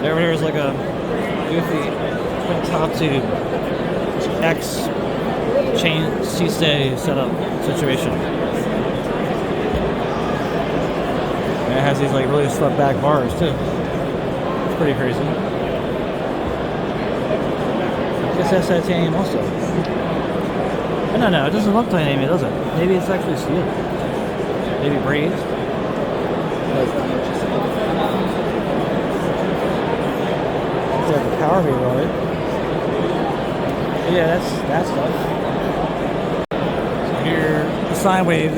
There is like a goofy twin top tube X chain C-stay setup situation. And it has these like really swept back bars too. It's pretty crazy. I guess that's titanium also. But no, it doesn't look titanium, does it? Maybe it's actually steel. Maybe brazed. But like a power meter on it. Yeah, that's that stuff. So here, the sine wave,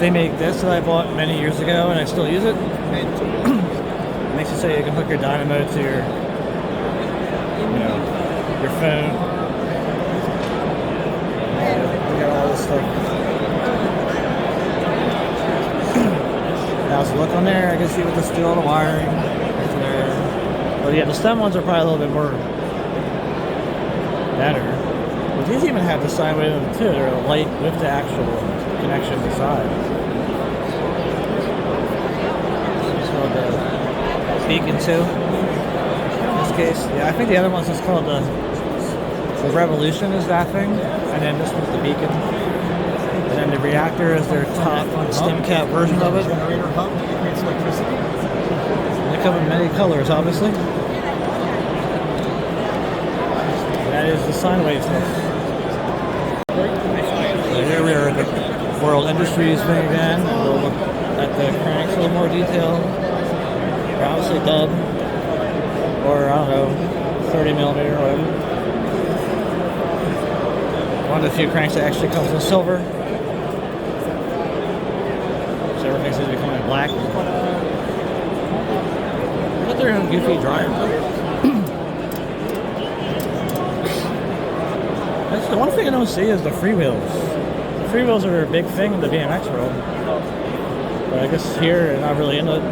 they make this that I bought many years ago, and I still use it. It makes it so you can hook your dynamo to your, your phone. We got all this stuff. Now, so look on there. I can see with the steel, the wiring. It's there. But yeah, the stem ones are probably a little bit more better. But these even have the sine wave of them too. They're light with the actual connection inside. So the beacon too. In this case, yeah, I think the other one's just called the Revolution is that thing, and then this one's the beacon. And then the reactor is their top stem cap version of it. Generator hub creates electricity. They come in many colors, obviously. That is the sine wave stuff. So here we are at the World Industries thing again. We'll look at the cranks in a little more detail. They're obviously dub, or I don't know, 30 millimeter or whatever. One of the few cranks that actually comes in silver. So everything's becoming black. But they're in goofy drive. That's the one thing I don't see is the freewheels. The freewheels are a big thing in the BMX world. But I guess here they're not really into it.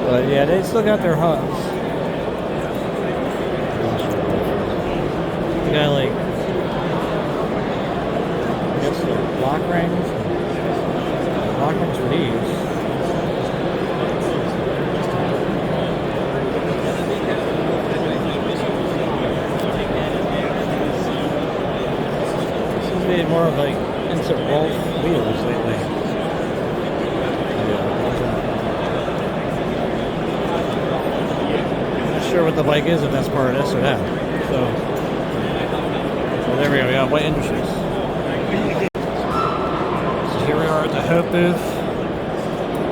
But yeah, they still got their hubs. You got like, I guess the lock rings. Lock rings for these. Made more of like insert bolt wheels lately. I'm not sure what the bike is, if that's part of this or that. So there we go. We got White Industries. So here we are at the Hope booth.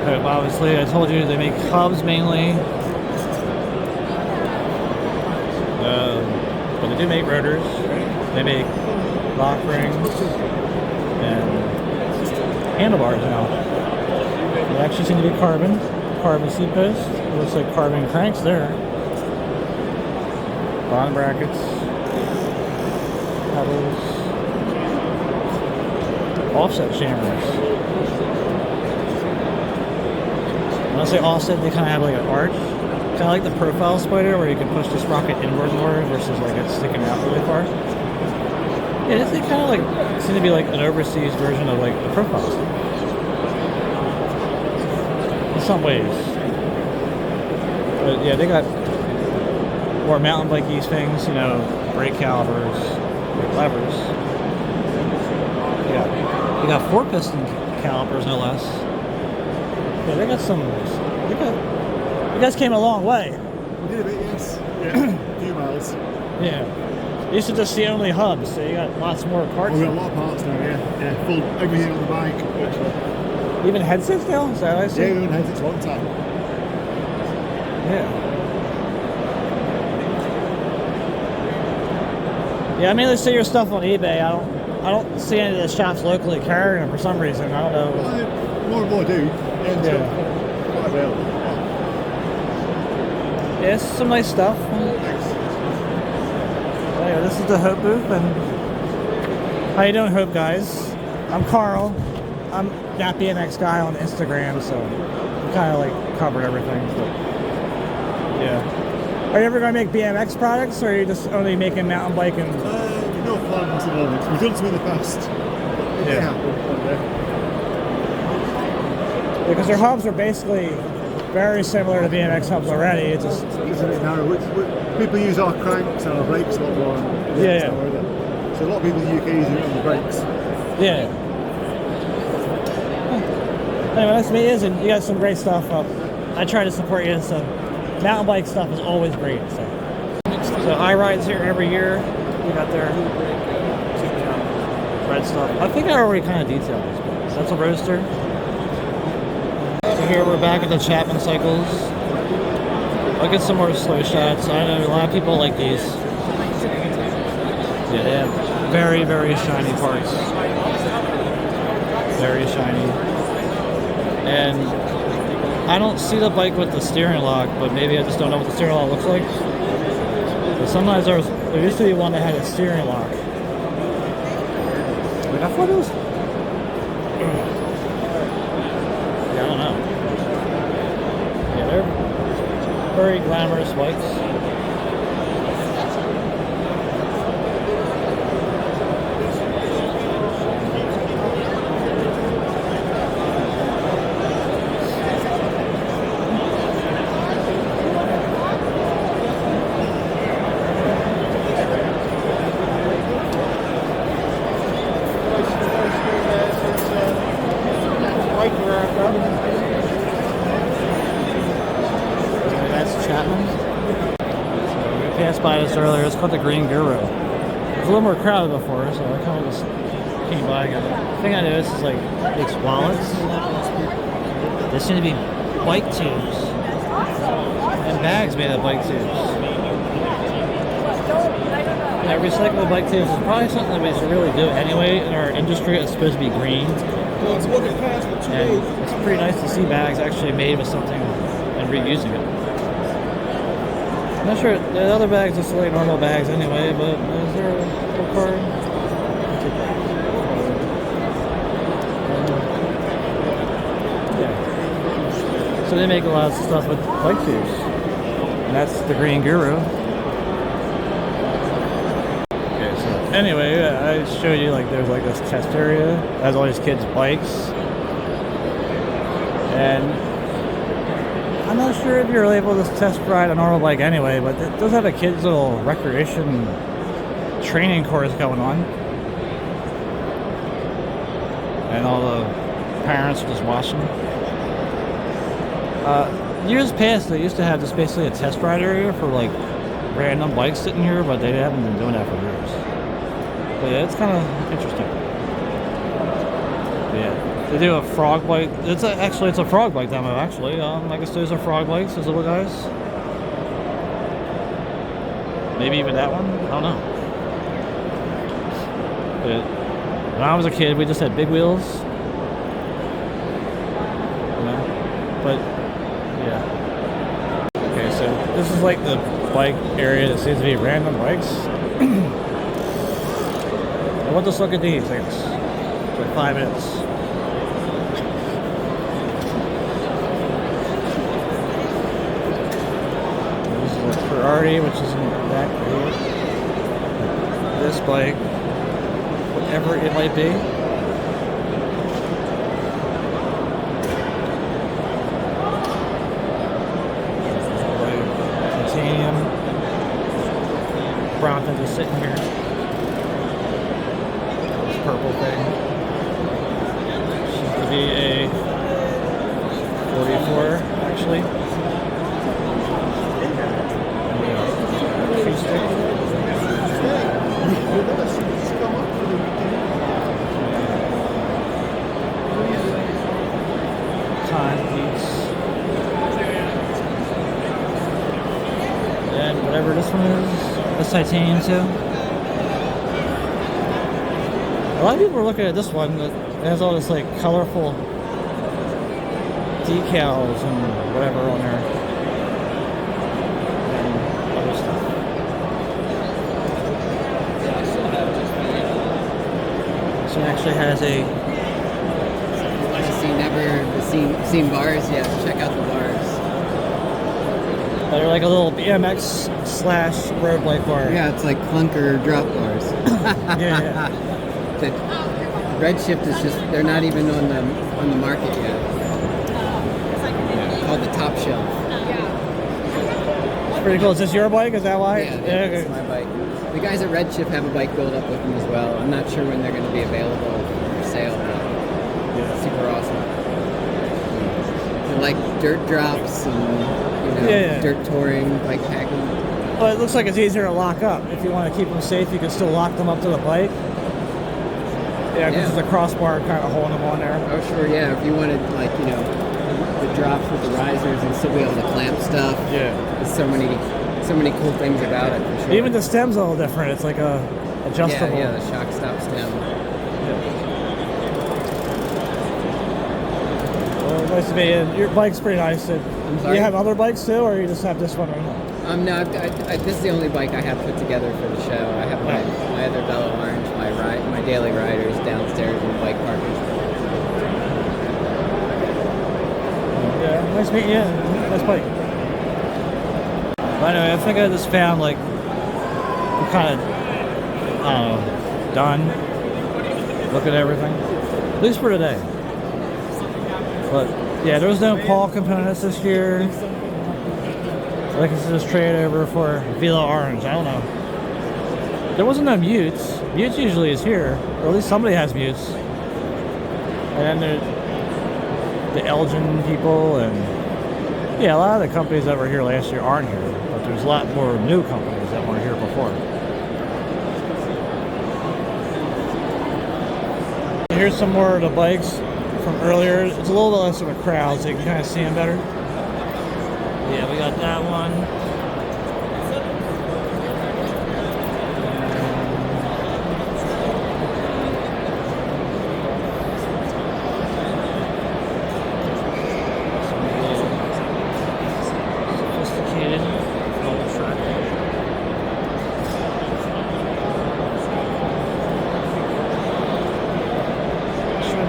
Hope, obviously, I told you they make hubs mainly, but they do make rotors. They make lock rings and handlebars now. They actually seem to be carbon seat posts. It looks like carbon cranks there. Bottom brackets, pedals, offset chambers. When I say offset, they kind of have like an arch kind of like the profile spider where you can push the sprocket inward more versus like it sticking out really far. Yeah, they kind of like seem to be like an overseas version of like the profile. In some ways. But yeah, they got more mountain bike-y things, you know, brake calipers, brake levers. Yeah, they got 4-piston calipers no less. Yeah, they got some. You guys came a long way. We did a bit, yes. Yeah, a few miles. Yeah. You used to just see only hubs, so you got lots more parts. We got a lot of parts now, yeah. Yeah, full everything on the bike. Virtually. Even headsets now? Is that what I see? Yeah, we haven't had it one time. Yeah. Yeah, I mainly see your stuff on eBay. I don't see any of the shops locally carrying them for some reason. I don't know. Well, more and more do. Yeah. So quite available. Yeah, it's some nice stuff. Thanks. Yeah, this is the Hope booth, and how you doing, Hope guys? I'm Carl. I'm that BMX guy on Instagram, so we kind of like covered everything. But yeah. Are you ever going to make BMX products, or are you just only making mountain bike and? No plans at the moment. We've done some in the past. Yeah. Because their hubs are basically very similar to BMX hubs already. It's just It's a bit narrow. People use our cranks and our brakes a lot more. Yeah. So a lot of people in the UK use it on the brakes. yeah. Anyway, nice to meet you, and you got some great stuff. I try to support you, so mountain bike stuff is always great. So I rides here every year. We got their red stuff. I think I already kind of detailed this, but that's a roadster. So here we're back at the Chapman cycles. I'll get some more slow shots. I know a lot of people like these. Yeah, they have very, very shiny parts. Very shiny. And I don't see the bike with the steering lock, but maybe I just don't know what the steering lock looks like. But sometimes there used to be one that had a steering lock. Like, I thought it was. Yeah, I don't know. Yeah, they're very glamorous bikes. That's Chapman. So we passed by this earlier. It's called the Green Guru. It was a little more crowded before, so I kind of just came by. The thing I noticed is like makes wallets. There seem to be bike tubes and bags made of bike tubes. Yeah, recyclable bike tubes is probably something that we should really do anyway in our industry. It's supposed to be green. And it's pretty nice to see bags actually made with something and reusing it. I'm not sure, the other bags are like normal bags anyway, but is there a card? Yeah. So they make a lot of stuff with bike tubes. And that's the Green Guru. Okay, so anyway, I showed you like there's like this test area that has all these kids' bikes. And I'm not sure if you're able to test ride a normal bike anyway, but it does have a kid's little recreation training course going on. And all the parents are just watching. Years past, they used to have just basically a test ride area for like random bikes sitting here, but they haven't been doing that for years. But yeah, it's kind of interesting. Yeah. They do a frog bike. It's a frog bike demo actually. I guess those are frog bikes, those little guys. Maybe even that one. I don't know. But when I was a kid, we just had big wheels. You know? But yeah. Okay, so this is like the bike area that seems to be random bikes. I want to look at these things for 5 minutes. Ferrari, which isn't that great. This bike, whatever it might be. Titanium. Brompton just sitting here. This purple thing. Seems to be a 44, actually. Timepiece. And whatever this one is, it's titanium too. A lot of people are looking at this one that has all this like colorful decals and whatever on there. And other stuff. This one actually has a Want to see seen bars? Yeah, check out the bars. they're like a little BMX / road bike bar. Yeah, it's like clunker drop bars. Yeah. The Redshift is just—they're not even on the market yet. Called the Top Shelf. It's pretty cool. Is this your bike? Is that why? Yeah, that's my bike. The guys at Redshift have a bike build up with them as well. I'm not sure when they're going to be available for sale, but super awesome. They're like dirt drops and dirt touring, bike packing. Well, it looks like it's easier to lock up. If you want to keep them safe, you can still lock them up to the bike. Yeah, because there's a crossbar kind of holding them on there. Oh, sure, yeah. If you wanted, like, the drops with the risers and still be able to clamp stuff. Yeah. There's so many cool things about it, for sure. Even the stem's a little different. It's like a adjustable. Yeah, the shock stop stem. Well, nice to be in. Your bike's pretty nice. Do sorry? you have other bikes too, or you just have this one right now? No, this is the only bike I have put together for the show. I have my other Bella Orange, my daily riders downstairs in the bike parking. Yeah, nice meeting you. Nice bike. But anyway, I think I just found like I'm kind of, I don't know, done. Look at everything, at least for today. But yeah, there was no Paul components this year. I can just trade over for Velo Orange. I don't know. There wasn't no Mutes. Mutes usually is here, or at least somebody has Mutes. And then the Elgin people, and yeah, a lot of the companies that were here last year aren't here. But there's a lot more new companies that weren't here before. Here's some more of the bikes from earlier. It's a little bit less of a crowd, so you can kind of see them better. Yeah, we got that one. Sophisticated old truck.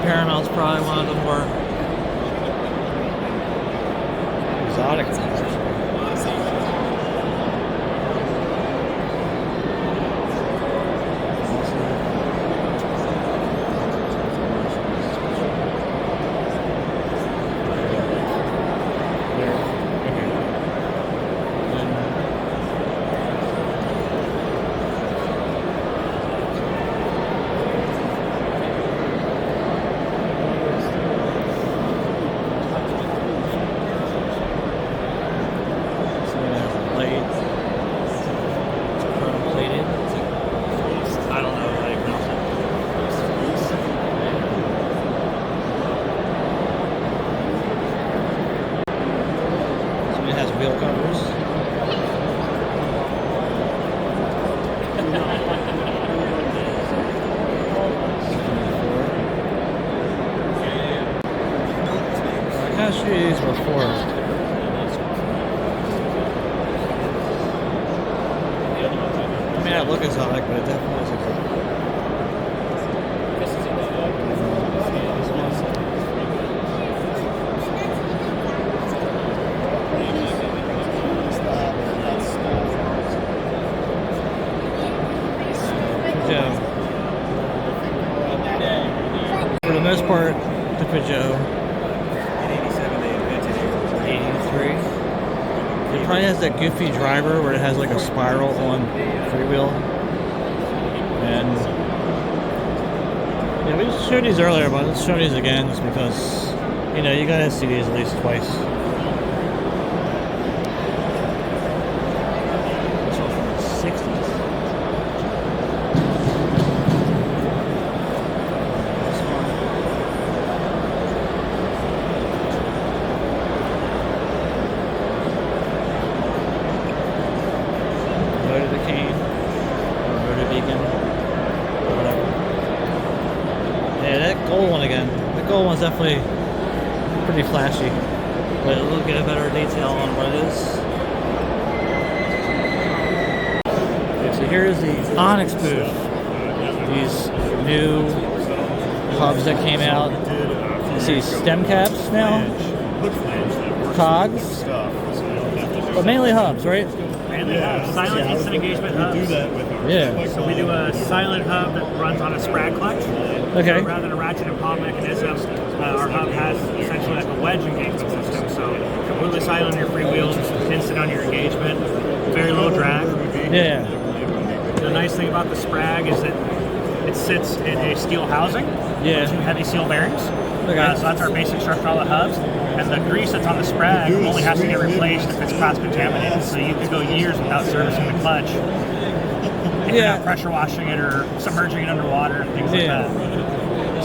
Paramount's probably one of the more exotic ones. Wheel covers. I kind of showed you these before. It may not look exotic, but it definitely is exotic. Joe. For the most part, the Peugeot. 83. It probably has that goofy driver where it has like a spiral on freewheel. And yeah, we just showed these earlier, but let's show these again just because, you know, you gotta see these at least twice. This one's from the 60s. This one. Motor the Cane, or Motor Beacon, or whatever. Yeah, that gold one again. The gold one's definitely pretty flashy, but we'll get a better detail on what it is. Okay, so here's the Onyx booth. These new hubs that came out. You see stem caps now, cogs, but mainly hubs, right? Mainly hubs. Silent instant engagement hubs. Yeah. So we do a silent hub that runs on a sprag clutch. Okay. So rather than a ratchet and pawl mechanism, our hub has essentially like a wedge engagement system. So completely silent on your freewheels, instant on your engagement, very low drag. Yeah. The nice thing about the sprag is that it sits in a steel housing Yeah. with two heavy steel bearings. Okay. So that's our basic structure for all the hubs. And the grease that's on the sprag only has to get replaced if it's cross-contaminated. So you could go years without servicing the clutch. If you're not pressure washing it or submerging it underwater, things like that.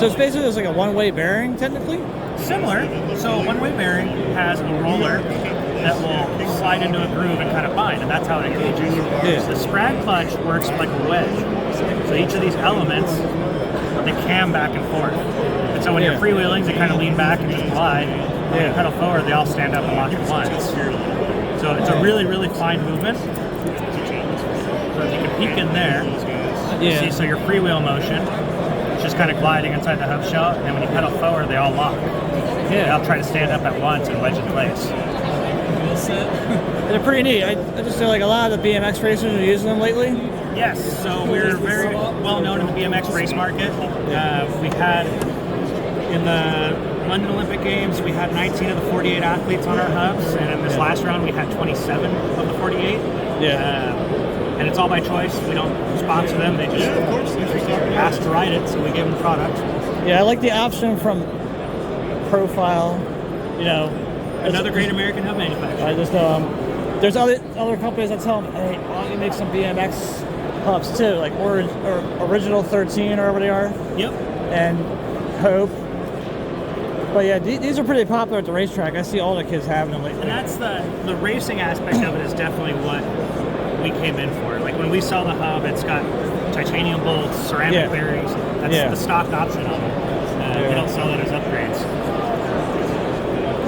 So it's basically just like a one-way bearing, technically? Similar. So a one-way bearing has a roller that will slide into a groove and kind of bind, and that's how it engages. Yeah. So the sprag clutch works like a wedge. So each of these elements, they cam back and forth. And so when you're freewheeling, they kind of lean back and just glide. When you pedal forward, they all stand up and lock at once. So it's a really, really fine movement. So if you can peek in there, you see, so your freewheel motion, it's just kind of gliding inside the hub shell, and then when you pedal forward, they all lock. They all try to stand up at once and wedge in place. They're pretty neat. I just feel like a lot of the BMX racers are using them lately. Yes, so we're very well known in the BMX race market. We've had, in the London Olympic Games, we had 19 of the 48 athletes on our hubs, and in this last round we had 27 of the 48. And it's all by choice. We don't sponsor them. They just ask to ride it, so we give them the product. Yeah, I like the option from Profile, you know. Another great American hub manufacturer. I just, there's other companies that tell them, hey, why don't you make some BMX hubs too, like or Original 13 or whatever they are. Yep. And Hope. But yeah, these are pretty popular at the racetrack. I see all the kids having them lately. And that's the racing aspect of it is definitely what we came in for. Like when we sell the hub, it's got titanium bolts, ceramic bearings. That's the stock option of it. We don't sell it as upgrades.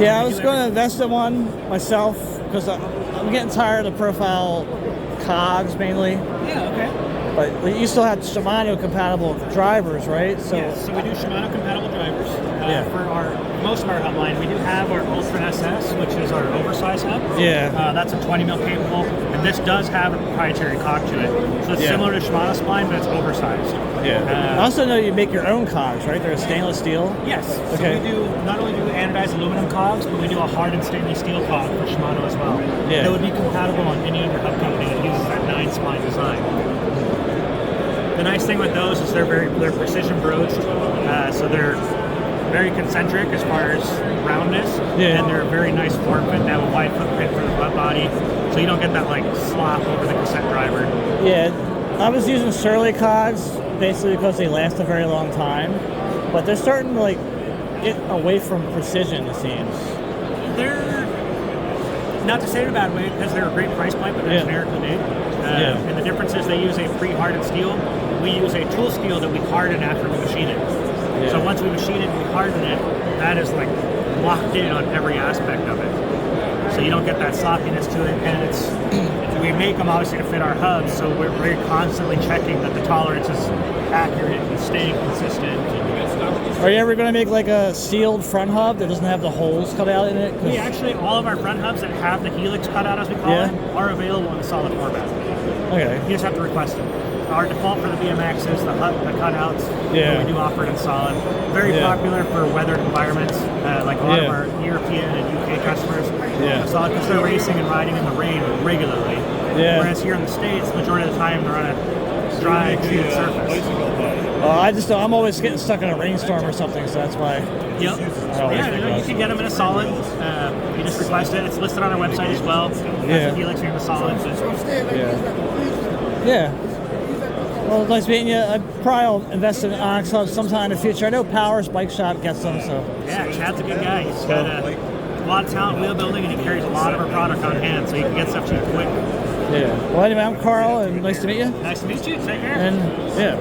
Yeah, I was going to invest in one myself because I'm getting tired of Profile cogs mainly. Yeah, okay. But you still have Shimano compatible drivers, right? So so we do Shimano compatible drivers. For most of our hub line, we do have our Ultra SS, which is our oversized hub. That's a 20 mil capable, and this does have a proprietary cog to it. So it's similar to Shimano spline, but it's oversized. I also know you make your own cogs, right? They're stainless steel. Yes. So we do not only do anodized aluminum cogs, but we do a hardened stainless steel cog for Shimano as well. That would be compatible on any other hub company that uses that 9 spline design. The nice thing with those is they're precision broached, so they're very concentric as far as roundness, and they're a very nice form fit. They have a wide footprint for the butt body, so you don't get that like slop over the cassette driver. Yeah, I was using Shirley cogs basically because they last a very long time, but they're starting to like get away from precision, it seems. They're, not to say it in a bad way, because they're a great price point, but they're generically made. And the difference is they use a pre-hardened steel. We use a tool steel that we harden after we machine it. So once we machine it and we harden it, that is like locked in on every aspect of it. So you don't get that sloppiness to it, and it's we make them obviously to fit our hubs, so we're very constantly checking that the tolerance is accurate and staying consistent. Are you ever going to make like a sealed front hub that doesn't have the holes cut out in it? We actually, all of our front hubs that have the helix cut out, as we call it, are available in the solid format. Okay. You just have to request them. our default for the BMX is the cutouts. Yeah. We do offer it in solid. Very Yeah. popular for weathered environments, like a lot Yeah. of our European and UK customers. Yeah. Solid because they're racing and riding in the rain regularly. Yeah. Whereas here in the States, majority of the time they're on a dry, treated surface. I'm always getting stuck in a rainstorm or something, so that's why. Yep. always Yeah, think you about can get them in a solid. You just request it. It's listed on our website as well. Yeah. Helix here in the solid. Yeah. Yeah. Well, nice meeting you. I probably will invest in Onyx Hub sometime in the future. I know Powers Bike Shop gets them, so. Yeah, Chad's a good guy. He's got a lot of talent wheel building, and he carries a lot of our product on hand, so you can get stuff to you quick. Yeah. Well, anyway, I'm Carl, and nice to meet you. Nice to meet you. Take care. And yeah.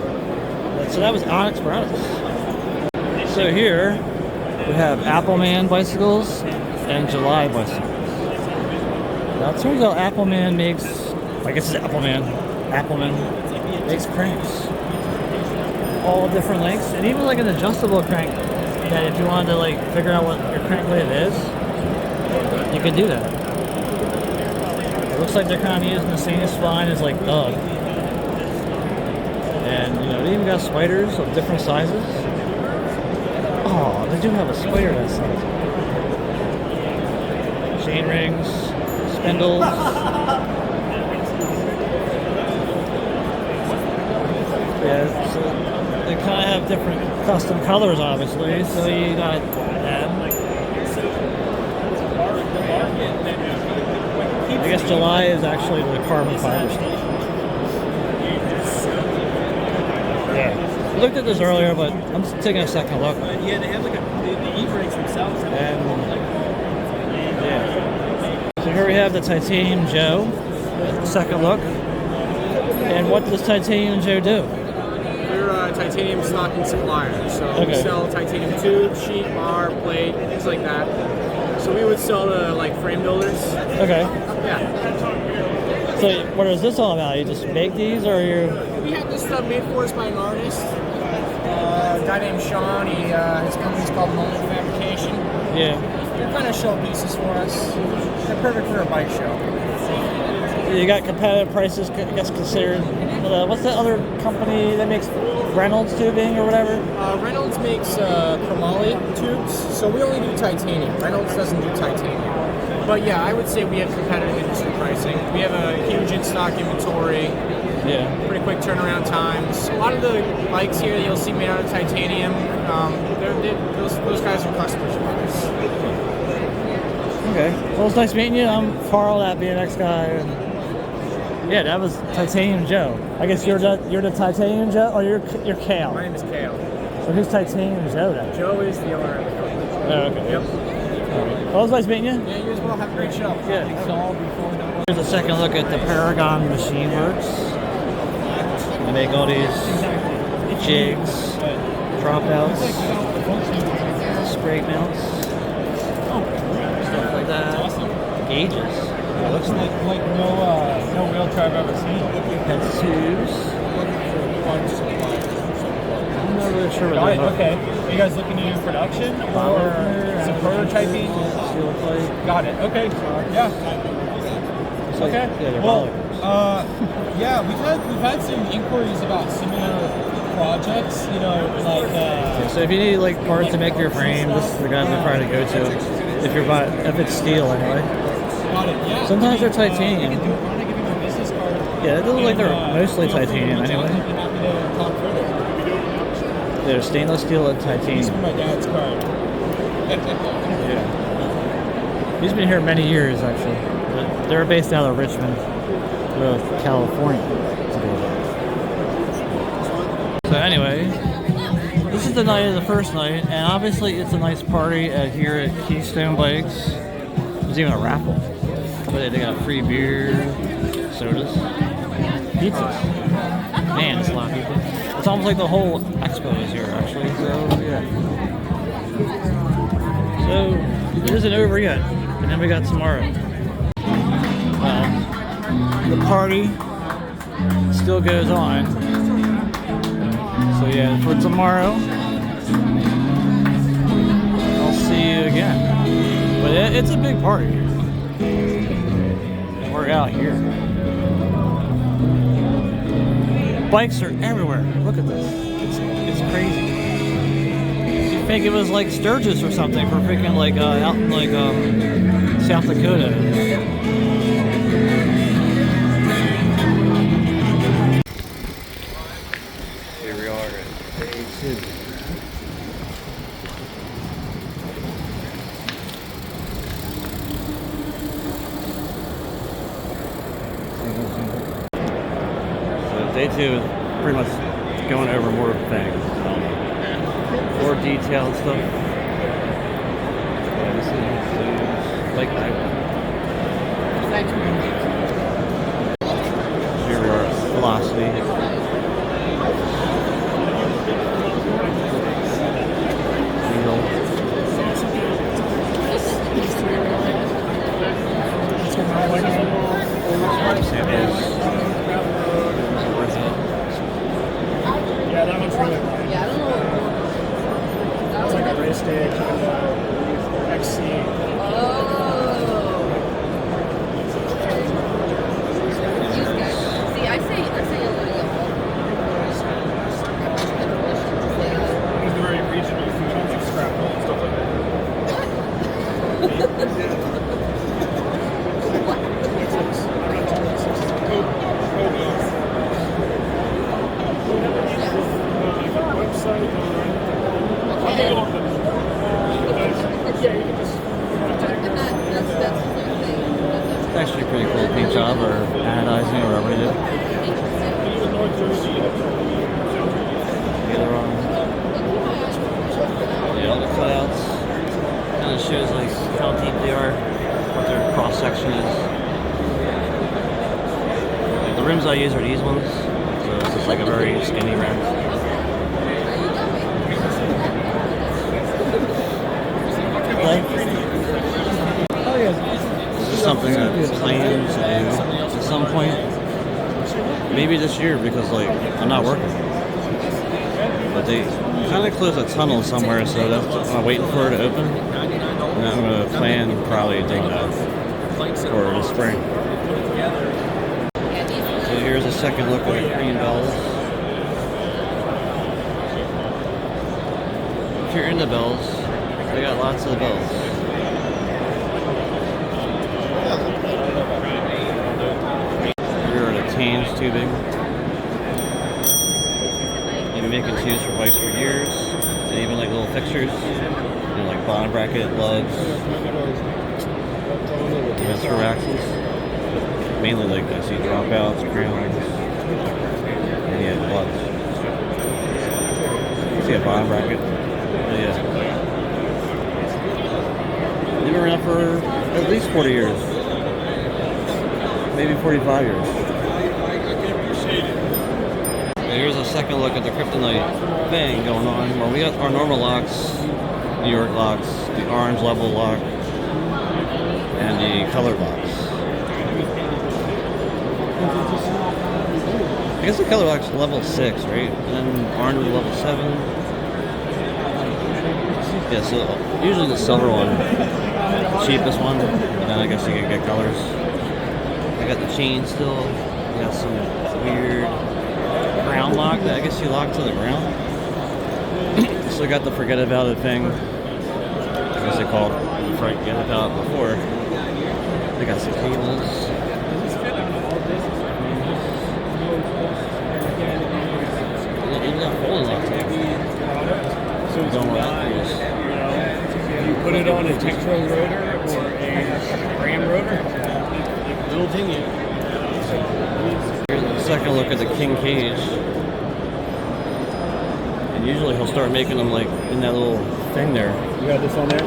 So that was Onyx Products. So here we have Appleman bicycles and July bicycles. Now it turns out Appleman makes, I guess it's Appleman makes cranks. All different lengths, and even like an adjustable crank that if you wanted to like figure out what your crank weight is, you could do that. It looks like they're kind of using the same spine as like Doug. And you know, they even got spiders of different sizes. Oh, they do have a spider that size. Chain rings, spindles. Yeah, so they kind of have different custom colors, obviously. So you got that. I guess July is actually the carbon fiber stuff. Yeah. I looked at this earlier, but I'm just taking a second look. Yeah, they have like the e-brakes themselves. And yeah. So here we have the Titanium Joe. Second look. And what does Titanium Joe do? We're a titanium stocking supplier, so we Okay. sell titanium tube, sheet, bar, plate, things like that. So we would sell to like frame builders. Okay. Yeah. So what is this all about? You just make these, or you? We have this stuff made for us by an artist, a guy named Sean. His company's called Moment Fabrication. Yeah. They're kind of show pieces for us. They're perfect for a bike show. You got competitive prices, I guess, considered. What's that other company that makes Reynolds tubing or whatever? Reynolds makes chromoly tubes, so we only do titanium. Reynolds doesn't do titanium. But yeah, I would say we have competitive industry pricing. We have a huge in-stock inventory, Yeah. pretty quick turnaround times. A lot of the bikes here that you'll see made out of titanium, those guys are customers of ours. Okay. Well, it's nice meeting you. I'm Carl, that BMX guy. And yeah, that was Titanium Joe. I guess you're the Titanium Joe, or you're Kale. My name is Kale. So who's Titanium Joe then? Joe is the owner of the company. Oh, okay. Yep. Well, it's nice meeting you. Yeah, you as well. Have a great show. Yeah. Here's a second look at the Paragon Machine Works. They make all these jigs, dropouts, spray mounts, stuff like that. Gauges. It looks like no wheel car I've ever seen. that's tubes. I'm not really sure what those are. Okay. Are you guys looking to do production or some prototyping? Steel plate. Got it. Okay. Yeah. It's like- Okay. Yeah, they're Well, bollards. yeah, we've had some inquiries about similar projects. You know, like So if you need like parts to make your frame, this is the guy to try to go to. If it's steel anyway. got it. Yeah. Sometimes they're titanium. I can give you my business card. Yeah, it doesn't look like they're And, mostly feel free to titanium reach out. anyway. I'd be happy to talk further. They're stainless steel and This is titanium. my dad's card. Yeah. He's been here many years actually. But they're based out of Richmond, California. So anyway, this is the night of the first night, and obviously it's a nice party here at Keystone Bikes. There's even a raffle. But they got free beer, sodas, pizzas. Man, it's a lot of people. It's almost like the whole expo is here actually, so yeah. So it isn't over yet, and then we got tomorrow. The party still goes on. So yeah, for tomorrow, I'll see you again. But it's a big party. We're out here. Bikes are everywhere. Look at this. It's crazy. You think it was like Sturgis or something for freaking like out in like South Dakota. Here we are at day 2. Day 2 is pretty much going over more things, more detailed stuff. Yeah, this is like here we are at Velocity. Yeah, that one's really light. Yeah, I don't know. It's like a race day XC. Oh. These guys. See, I say a little yellow. It's very regional food, like scrapple and stuff like that. It's actually a pretty cool paint job or anodizing or whatever they do. Yeah, all the cutouts kind of shows like how deep they are, what their cross section is. Like, the rims I use are these ones, so it's just like a very skinny rim. This is something that plans to do at some point. Maybe this year because like I'm not working. But they kind of closed a tunnel somewhere, so that's I'm waiting for it to open. And I'm gonna plan probably take that for the spring. So here's a second look at the green bells. If you're into bells, they got lots of bells. Here are the tans tubing. They've been making tubes for bikes for years. And even like little fixtures, you know, like bottom bracket, lugs, and screw axles. Mainly like I see dropouts, crowns, and yeah, lugs. See a bottom bracket. Yeah. They've been around for at least 40 years. Maybe 45 years. Here's a second look at the kryptonite thing going on. Well, we got our normal locks, New York locks, the orange level lock, and the color locks. I guess the color lock's level 6, right? And then orange is level 7. Yeah, so usually the silver one, the cheapest one, and then I guess you can get colors. I got the chain still. I got some weird ground lock that I guess you lock to the ground. So I got the forget about it thing. I guess they called forget about it before. They got some cables. Even got folding lock tape. So don't want that. You put it on a Tektro rotor or a ram rotor, it'll ding you. Here's a second look at the King cage. And usually he'll start making them like in that little thing there. You got this on there?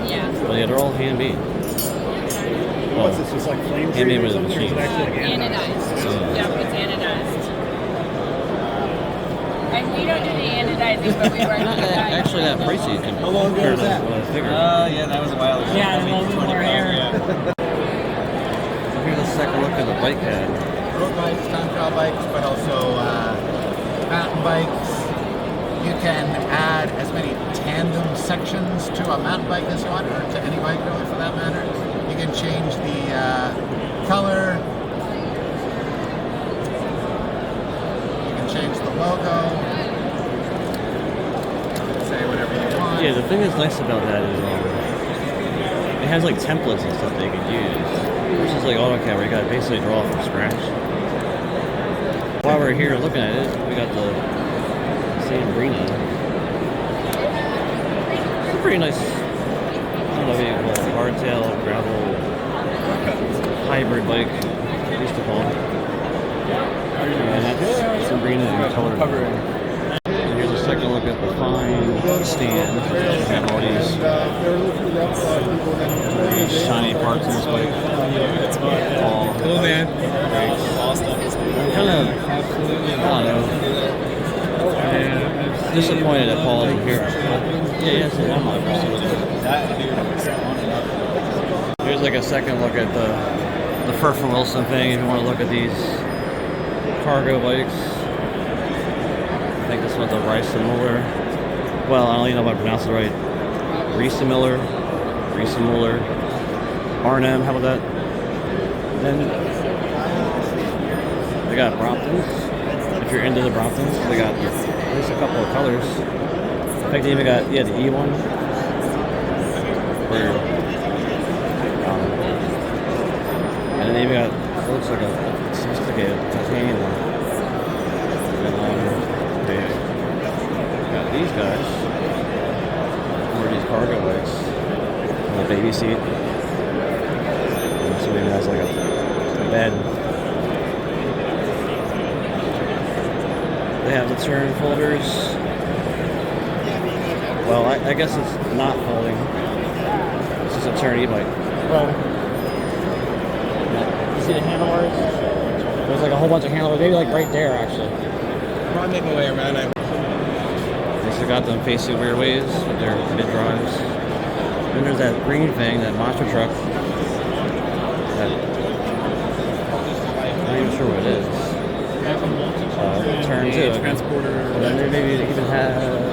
Yeah. But yeah, they're all handmade. What's this, just like flame Handmade treated or with a something? Or is it machine. actually like Anodized. So, Yeah, it's anodized. And we don't do the anodizing, but we work not with that. actually that pricey. How long ago was that? What I figured. Yeah, that was a while ago. Yeah, and all the more hair. So here's a second look at the bike pad. Road bikes, time trial bikes, but also mountain bikes. You can add as many tandem sections to a mountain bike as you want, or to any bike really for that matter. You can change the color. You change the logo. Say whatever you want. Yeah, the thing that's nice about that is it has like templates and stuff that you can use. Versus like AutoCAD where you gotta basically draw from scratch. While we're here looking at it, we got the Sambrina. It's a pretty nice, I don't know what you call it, hardtail, gravel, hybrid bike, used to call it. And that's Sambrina in color. And here's a second look at the fine stand. They have all these shiny parts in this bike. Cool, man. Kind of, I don't know, disappointed that Paul isn't here. Yeah, it's a long one. Here's like a second look at the Firth and Wilson thing. If you want to look at these cargo bikes, I think this one's a Riesenmuller. Well, I don't even know if I pronounced it right. Riesenmuller, Arnhem. How about that? Then they got Bromptons. If you're into the Bromptons, they got at least a couple of colors. In fact, they even got, yeah, the E1. Where, and then they even got, it looks like a sophisticated titanium one. And they got these guys. Or these cargo bikes. And a baby seat. And so maybe that's like a bed. They have the turn folders. Well, I guess it's not folding. It's just a turn e-bike. Well, you see the handlebars? There's like a whole bunch of handlebars. Maybe like right there, actually. Probably make my way around. They still got them facing rear ways with their mid drives. Then there's that green thing, that monster truck. That, I'm not even sure what it is. Turn too. Transporter. And then they maybe even have.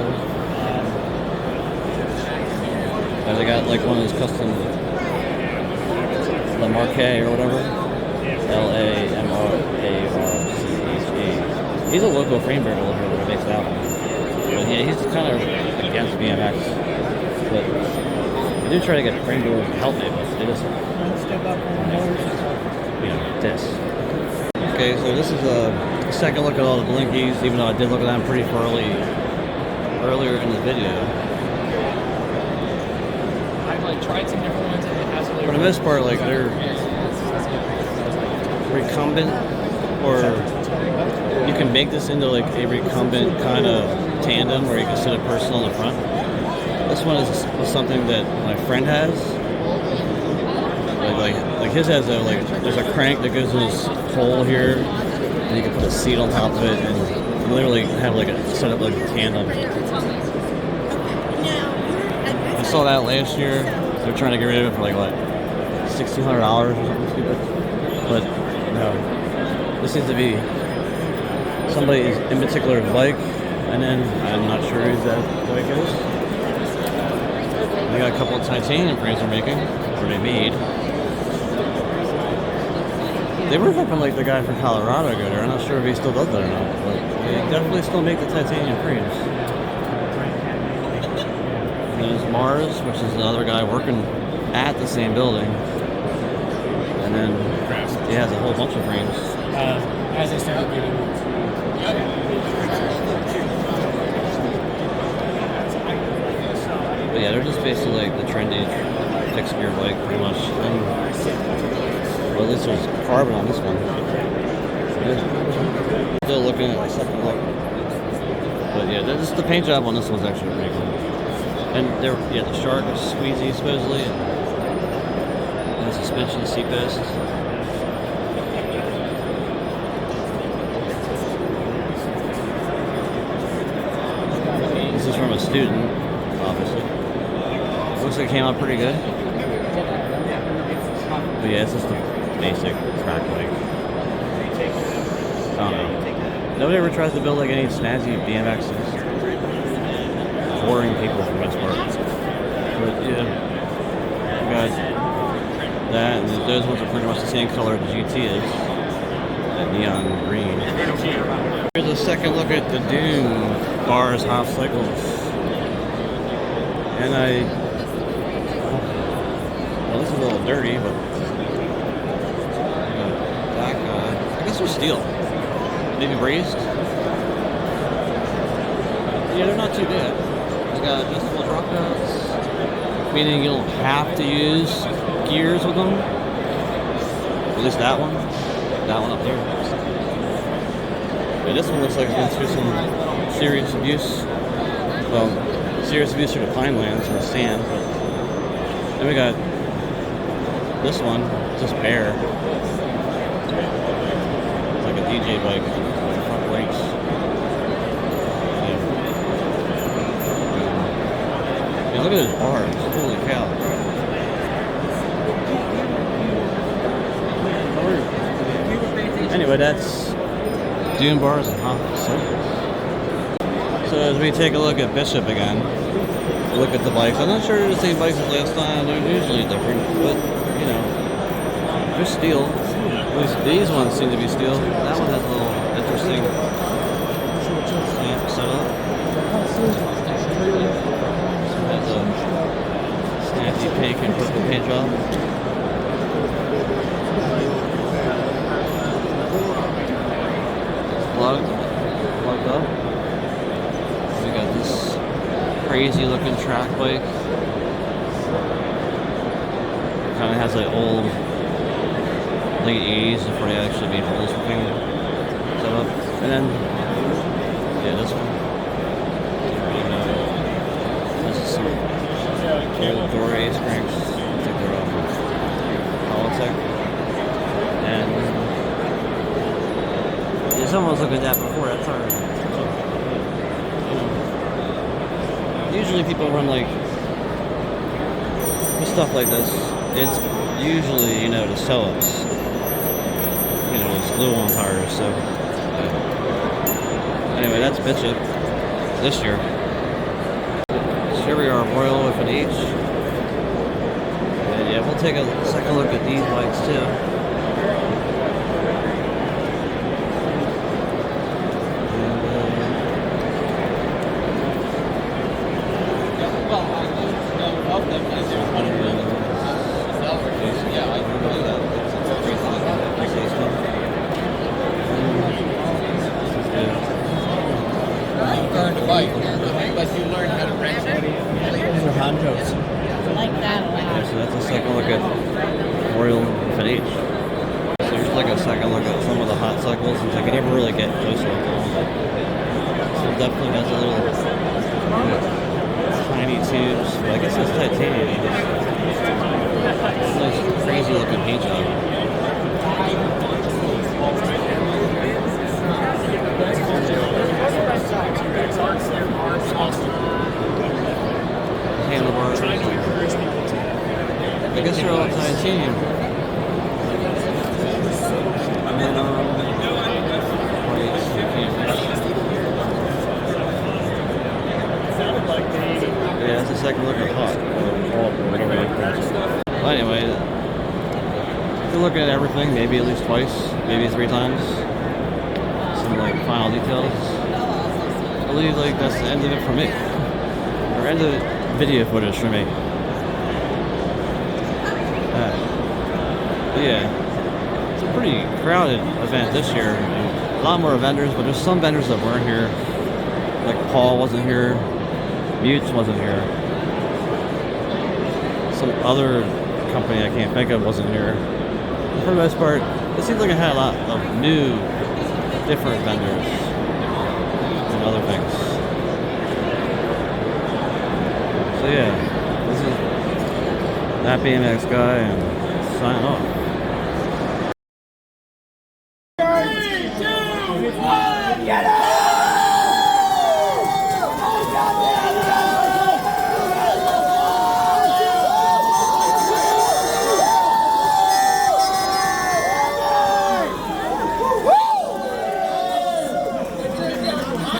They got like one of those custom Lamarche or whatever. Lamarche. He's a local frame builder that makes that one. But yeah, he's kind of against BMX. But they do try to get frame builders to help me, but they just, this. Okay, so this is a second look at all the blinkies, even though I did look at them pretty thoroughly earlier in the video. I've like tried some different ones and it has really. For the most part, like they're recumbent, or you can make this into like a recumbent kind of tandem where you can sit a person on the front. This one was something that my friend has. Like his has a there's a crank that goes in this hole here, and you can put a seat on top of it and literally have like a set up like a tandem. I saw that last year. They're trying to get rid of it for like what, $1,600 or something stupid. But no, this seems to be somebody's in particular bike, and then I'm not sure who that bike is. They got a couple of titanium frames they're making, or they made. They were hoping like the guy from Colorado go there. I'm not sure if he still does that or not, but they definitely still make the titanium frames. And there's Mars, which is another guy working at the same building. And then he has a whole bunch of frames. As I started reading. But yeah, they're just basically like the trendy fixed gear bike pretty much. And, well, at least there's carbon on this one. Still looking at my second look. But yeah, the paint job on this one's actually pretty cool. And the shark is squeezy supposedly. And the suspension seat best. This is from a student, obviously. Looks like it came out pretty good. But yeah, it's just a basic track bike. I don't know. Nobody ever tries to build like any snazzy BMXs. Boring people for the most part. But yeah, you got that, and those ones are pretty much the same color the GT is. that neon green. Here's a second look at the Dune bars, half cycles. And well, this is a little dirty, but back, I guess they're steel. Maybe brazed. Yeah, they're not too bad. It's got adjustable drop pads, meaning you don't have to use gears with them. At least that one up there. But this one looks like it's been through some serious abuse. Well, serious abuse through the pinelands and the sand. But then we got this one, just bare. It's like a DJ bike with the front brakes. Yeah, look at those bars. Holy cow. Anyway, that's Dune bars and half cycles. So as we take a look at Bishop again, look at the bikes. I'm not sure they're the same bikes as last time. They're usually different, but you know, they're steel. At least these ones seem to be steel. That one has a little interesting stamp setup. Has a snappy pink and purple paint job. Plugged up. We got this crazy looking track bike. Kind of has like old late 80s before they actually made holes for things set up. And then yeah, this one. This is some old Dora ace cranks. I think they're off of Politics. And yeah, someone was looking at that before. That's our. Usually people run like stuff like this. It's usually, you know, the setups. You know, it's glue on tires. So anyway, that's Bishop this year. So here we are, Royal with an H. And yeah, we'll take a second look at these bikes too. So that's a second look at Royal with an H. So here's like a second look at some of the hot cycles, since I could never really get close to them. So it definitely has a little tiny tubes, but I guess it's titanium. Nice crazy looking paint job. Handlebars. I guess they're all titanium. And then, yeah, that's the second look at hot. Well, anyway, if you're looking at everything, maybe at least twice, maybe 3 times. Some like final details. I believe like that's the end of it for me. Or end of video footage for me. Yeah, it's a pretty crowded event this year. A lot more vendors, but there's some vendors that weren't here. Like Paul wasn't here, Mutes wasn't here. Some other company I can't think of wasn't here. But for the most part, it seems like it had a lot of new, different vendors and other things. So yeah, this is that BMX guy and sign off.